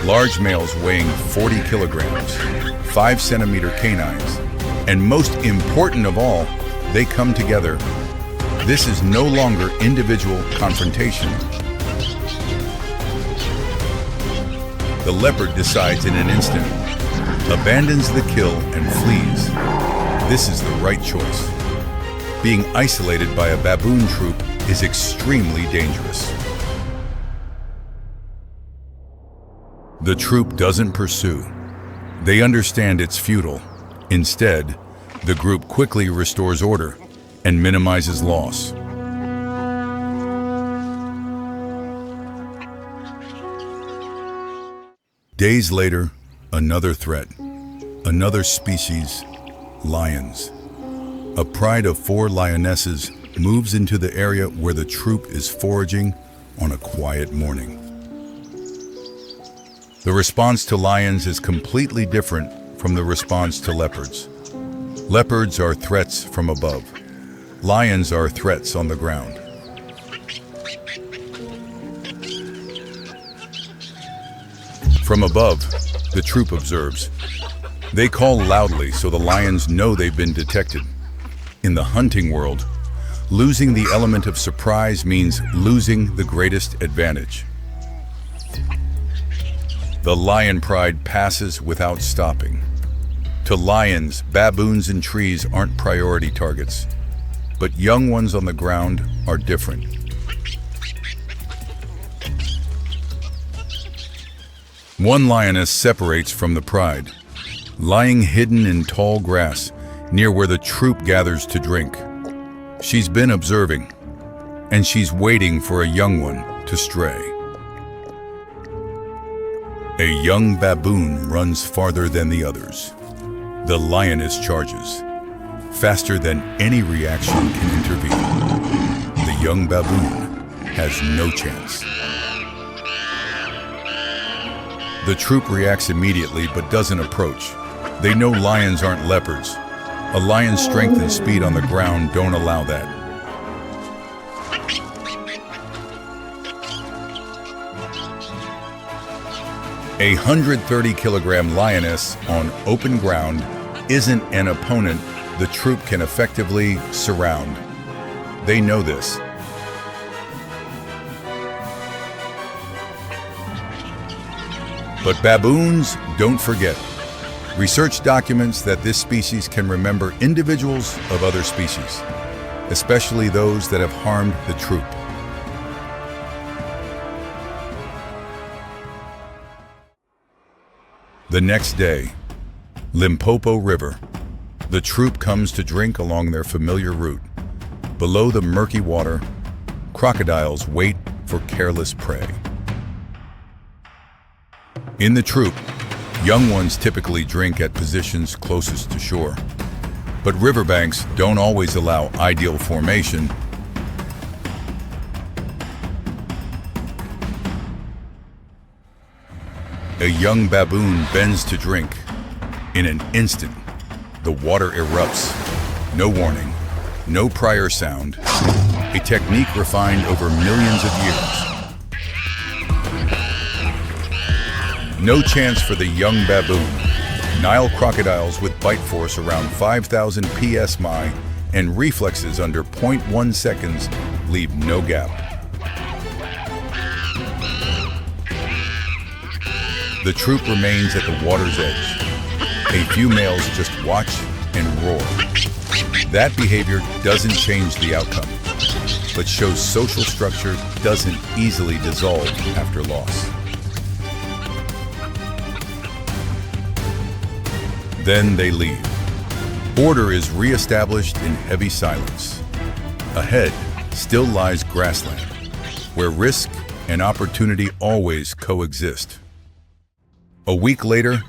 Large males weighing 40 kilograms, 5-centimeter canines, and most important of all, they come together. This is no longer individual confrontation. The leopard decides in an instant, abandons the kill and flees. This is the right choice. Being isolated by a baboon troop is extremely dangerous. The troop doesn't pursue. They understand it's futile. Instead, the group quickly restores order and minimizes loss. Days later, another threat, another species, lions. A pride of 4 lionesses moves into the area where the troop is foraging on a quiet morning. The response to lions is completely different from the response to leopards. Leopards are threats from above. Lions are threats on the ground. From above, the troop observes. They call loudly so the lions know they've been detected. In the hunting world, losing the element of surprise means losing the greatest advantage. The lion pride passes without stopping. To lions, baboons and trees aren't priority targets, but young ones on the ground are different. One lioness separates from the pride, lying hidden in tall grass near where the troop gathers to drink. She's been observing, and she's waiting for a young one to stray. A young baboon runs farther than the others. The lioness charges, faster than any reaction can intervene. The young baboon has no chance. The troop reacts immediately but doesn't approach. They know lions aren't leopards. A lion's strength and speed on the ground don't allow that. A 130-kilogram lioness on open ground isn't an opponent the troop can effectively surround. They know this. But baboons don't forget. Research documents that this species can remember individuals of other species, especially those that have harmed the troop. The next day, Limpopo River. The troop comes to drink along their familiar route. Below the murky water, crocodiles wait for careless prey. In the troop, young ones typically drink at positions closest to shore. But riverbanks don't always allow ideal formation. A young baboon bends to drink. In an instant, the water erupts. No warning, no prior sound. A technique refined over millions of years. No chance for the young baboon. Nile crocodiles with bite force around 5,000 psi and reflexes under 0.1 seconds leave no gap. The troop remains at the water's edge. A few males just watch and roar. That behavior doesn't change the outcome, but shows social structure doesn't easily dissolve after loss. Then they leave. Order is re-established in heavy silence. Ahead still lies grassland, where risk and opportunity always coexist. A week later,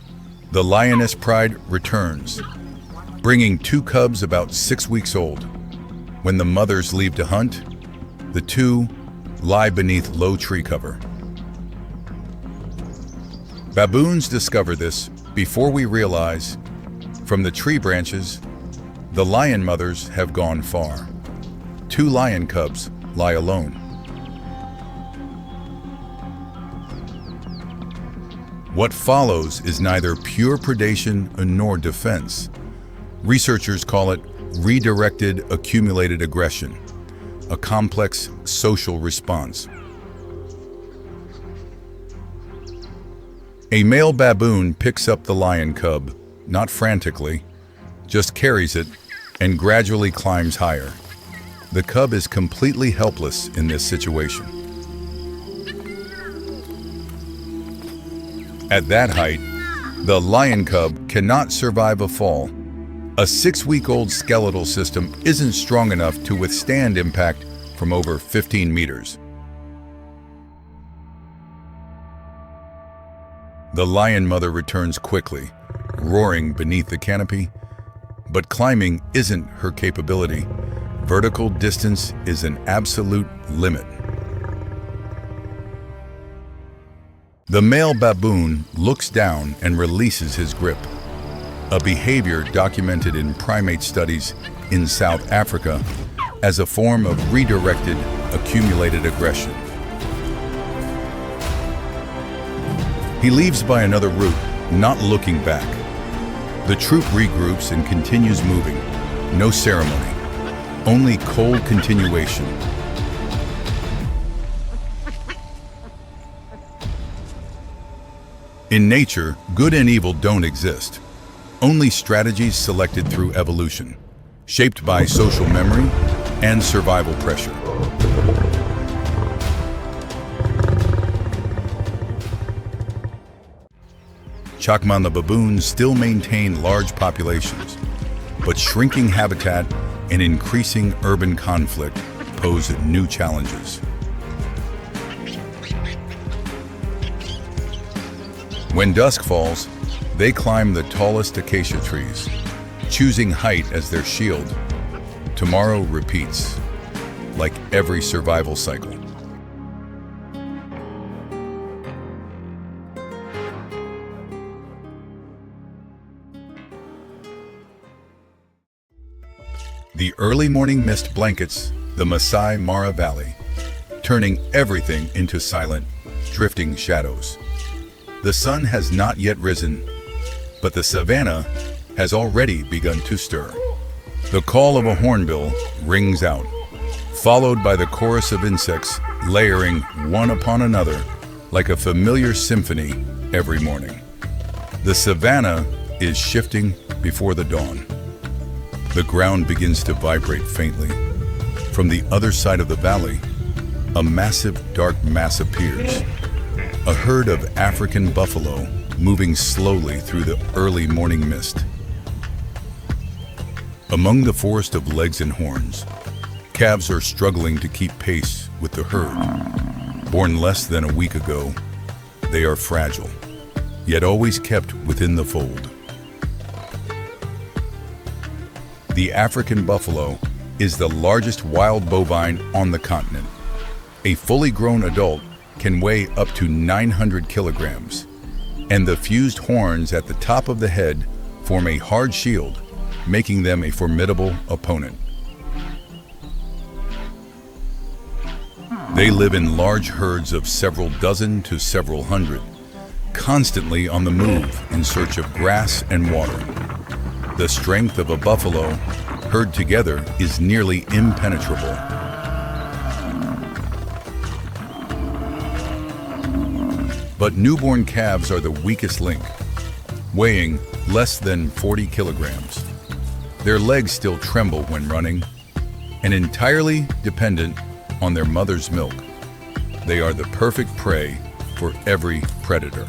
the lioness pride returns, bringing 2 cubs about 6 weeks old. When the mothers leave to hunt, the 2 lie beneath low tree cover. Baboons discover this before we realize, from the tree branches, the lion mothers have gone far. 2 lion cubs lie alone. What follows is neither pure predation nor defense. Researchers call it redirected accumulated aggression, a complex social response. A male baboon picks up the lion cub, not frantically, just carries it and gradually climbs higher. The cub is completely helpless in this situation. At that height, the lion cub cannot survive a fall. A 6-week-old skeletal system isn't strong enough to withstand impact from over 15 meters. The lion mother returns quickly, roaring beneath the canopy, but climbing isn't her capability. Vertical distance is an absolute limit. The male baboon looks down and releases his grip, a behavior documented in primate studies in South Africa as a form of redirected accumulated aggression. He leaves by another route, not looking back. The troop regroups and continues moving. No ceremony, only cold continuation. In nature, good and evil don't exist. Only strategies selected through evolution, shaped by social memory and survival pressure. Chakma baboons still maintain large populations, but shrinking habitat and increasing urban conflict pose new challenges. When dusk falls, they climb the tallest acacia trees, choosing height as their shield. Tomorrow repeats, like every survival cycle. The early morning mist blankets the Masai Mara Valley, turning everything into silent, drifting shadows. The sun has not yet risen, but the Savannah has already begun to stir. The call of a hornbill rings out, followed by the chorus of insects layering one upon another like a familiar symphony every morning. The savannah is shifting before the dawn. The ground begins to vibrate faintly. From the other side of the valley, a massive dark mass appears. A herd of African buffalo moving slowly through the early morning mist. Among the forest of legs and horns, calves are struggling to keep pace with the herd. Born less than a week ago, they are fragile, yet always kept within the fold. The African buffalo is the largest wild bovine on the continent. A fully grown adult can weigh up to 900 kilograms, and the fused horns at the top of the head form a hard shield, making them a formidable opponent. They live in large herds of several dozen to several hundred, constantly on the move in search of grass and water. The strength of a buffalo herd together is nearly impenetrable. But newborn calves are the weakest link, weighing less than 40 kilograms. Their legs still tremble when running, and entirely dependent on their mother's milk. They are the perfect prey for every predator.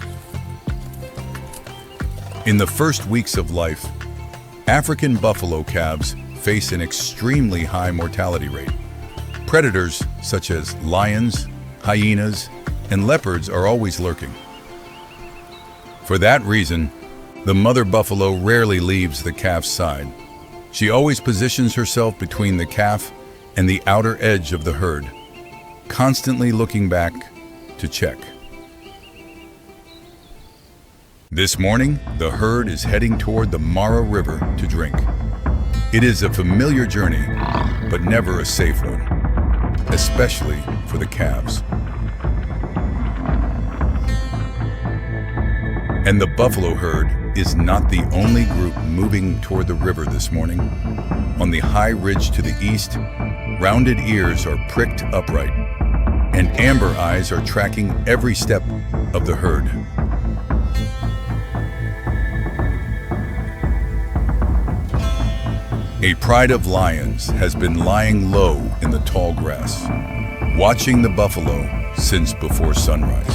In the first weeks of life, African buffalo calves face an extremely high mortality rate. Predators such as lions, hyenas, and leopards are always lurking. For that reason, the mother buffalo rarely leaves the calf's side. She always positions herself between the calf and the outer edge of the herd, constantly looking back to check. This morning, the herd is heading toward the Mara River to drink. It is a familiar journey, but never a safe one, especially for the calves. And the buffalo herd is not the only group moving toward the river this morning. On the high ridge to the east, rounded ears are pricked upright, and amber eyes are tracking every step of the herd. A pride of lions has been lying low in the tall grass, watching the buffalo since before sunrise.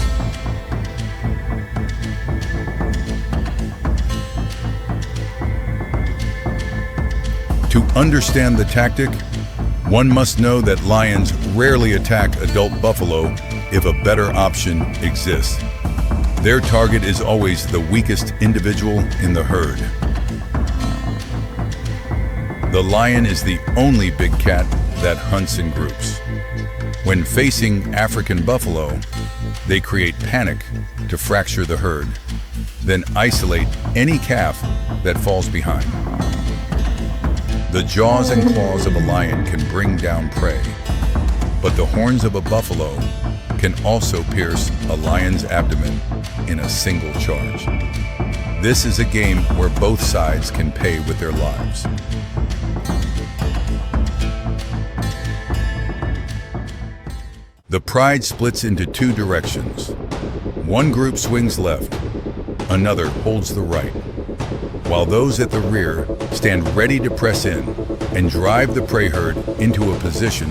To understand the tactic, one must know that lions rarely attack adult buffalo if a better option exists. Their target is always the weakest individual in the herd. The lion is the only big cat that hunts in groups. When facing African buffalo, they create panic to fracture the herd, then isolate any calf that falls behind. The jaws and claws of a lion can bring down prey, but the horns of a buffalo can also pierce a lion's abdomen in a single charge. This is a game where both sides can pay with their lives. The pride splits into two directions. One group swings left, another holds the right, while those at the rear stand ready to press in and drive the prey herd into a position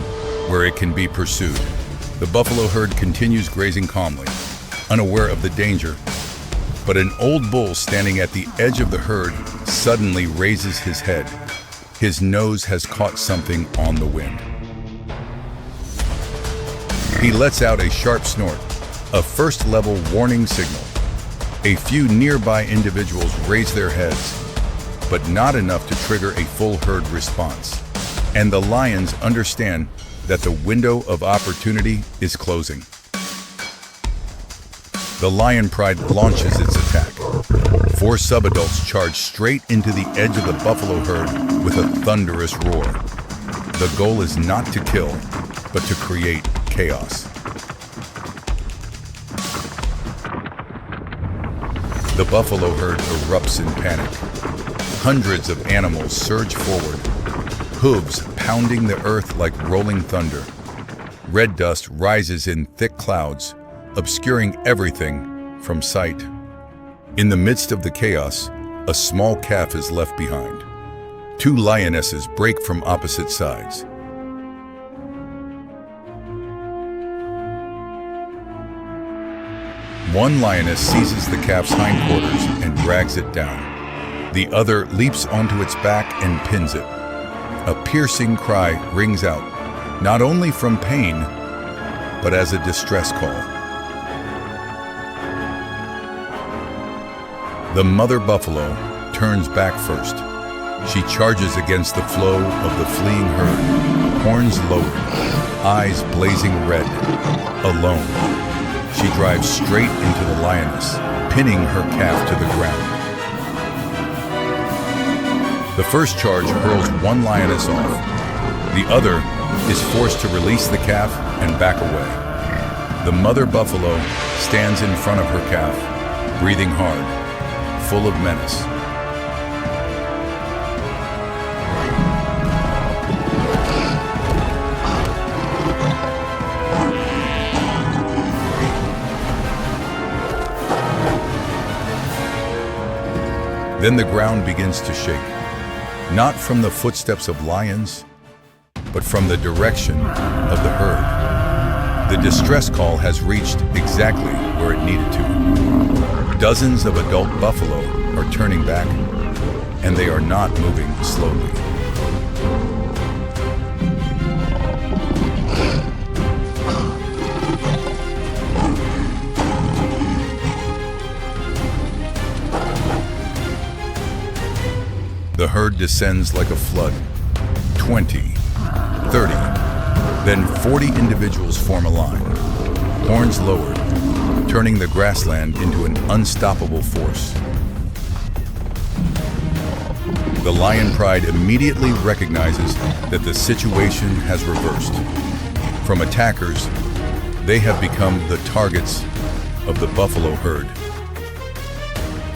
where it can be pursued. The buffalo herd continues grazing calmly, unaware of the danger, but an old bull standing at the edge of the herd suddenly raises his head. His nose has caught something on the wind. He lets out a sharp snort, a first-level warning signal. A few nearby individuals raise their heads, but not enough to trigger a full herd response. And the lions understand that the window of opportunity is closing. The lion pride launches its attack. 4 subadults charge straight into the edge of the buffalo herd with a thunderous roar. The goal is not to kill, but to create chaos. The buffalo herd erupts in panic. Hundreds of animals surge forward, hooves pounding the earth like rolling thunder. Red dust rises in thick clouds, obscuring everything from sight. In the midst of the chaos, a small calf is left behind. Two lionesses break from opposite sides. One lioness seizes the calf's hindquarters and drags it down. The other leaps onto its back and pins it. A piercing cry rings out, not only from pain, but as a distress call. The mother buffalo turns back first. She charges against the flow of the fleeing herd, horns lowered, eyes blazing red. Alone, she drives straight into the lioness, pinning her calf to the ground. The first charge hurls one lioness off. The other is forced to release the calf and back away. The mother buffalo stands in front of her calf, breathing hard, full of menace. Then the ground begins to shake, not from the footsteps of lions, but from the direction of the herd. The distress call has reached exactly where it needed to. Dozens of adult buffalo are turning back, and they are not moving slowly. The herd descends like a flood. 20, 30, then 40 individuals form a line, horns lowered, turning the grassland into an unstoppable force. The lion pride immediately recognizes that the situation has reversed. From attackers, they have become the targets of the buffalo herd.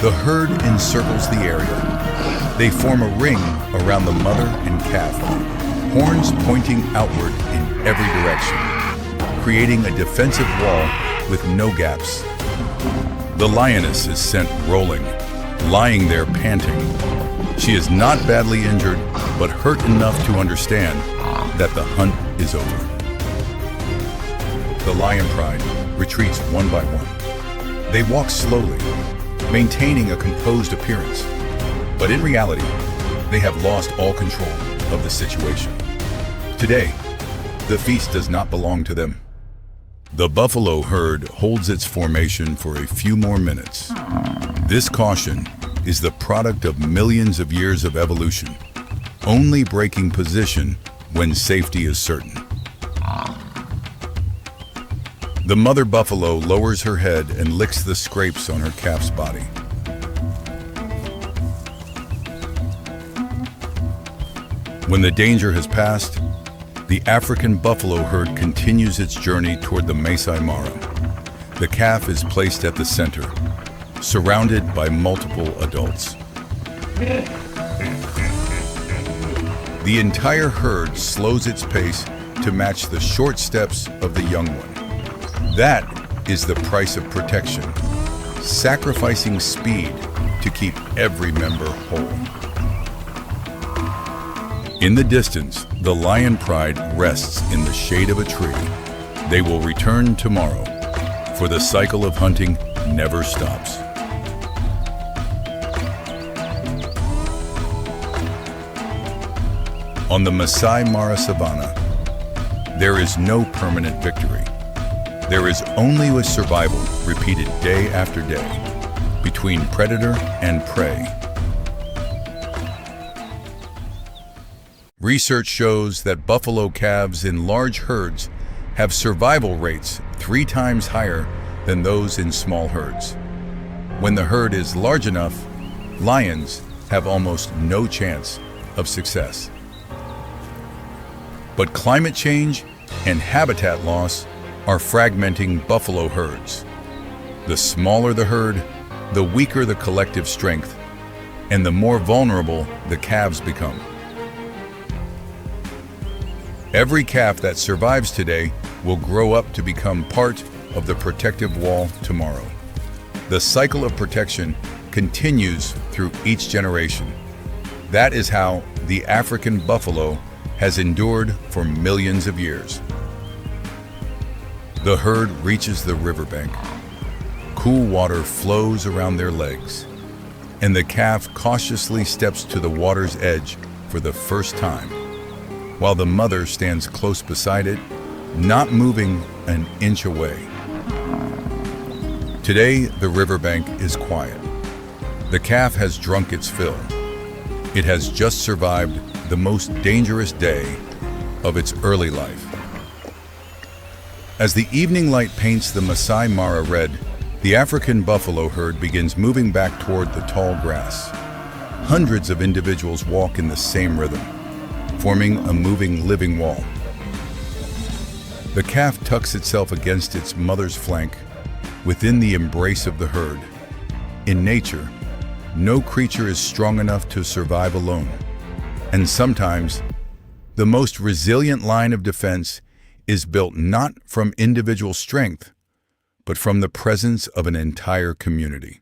The herd encircles the area. They form a ring around the mother and calf, horns pointing outward in every direction, creating a defensive wall with no gaps. The lioness is sent rolling, lying there panting. She is not badly injured, but hurt enough to understand that the hunt is over. The lion pride retreats one by one. They walk slowly, maintaining a composed appearance. But in reality, they have lost all control of the situation. Today, the feast does not belong to them. The buffalo herd holds its formation for a few more minutes. This caution is the product of millions of years of evolution, only breaking position when safety is certain. The mother buffalo lowers her head and licks the scrapes on her calf's body. When the danger has passed, the African buffalo herd continues its journey toward the Masai Mara. The calf is placed at the center, surrounded by multiple adults. The entire herd slows its pace to match the short steps of the young one. That is the price of protection, sacrificing speed to keep every member whole. In the distance, the lion pride rests in the shade of a tree. They will return tomorrow, for the cycle of hunting never stops. On the Masai Mara Savannah, there is no permanent victory. There is only a survival repeated day after day between predator and prey. Research shows that buffalo calves in large herds have survival rates 3 times higher than those in small herds. When the herd is large enough, lions have almost no chance of success. But climate change and habitat loss are fragmenting buffalo herds. The smaller the herd, the weaker the collective strength, and the more vulnerable the calves become. Every calf that survives today will grow up to become part of the protective wall tomorrow. The cycle of protection continues through each generation. That is how the African buffalo has endured for millions of years. The herd reaches the riverbank. Cool water flows around their legs, and the calf cautiously steps to the water's edge for the first time, while the mother stands close beside it, not moving an inch away. Today, the riverbank is quiet. The calf has drunk its fill. It has just survived the most dangerous day of its early life. As the evening light paints the Masai Mara red, the African buffalo herd begins moving back toward the tall grass. Hundreds of individuals walk in the same rhythm, forming a moving, living wall. The calf tucks itself against its mother's flank, within the embrace of the herd. In nature, no creature is strong enough to survive alone. And sometimes, the most resilient line of defense is built not from individual strength, but from the presence of an entire community.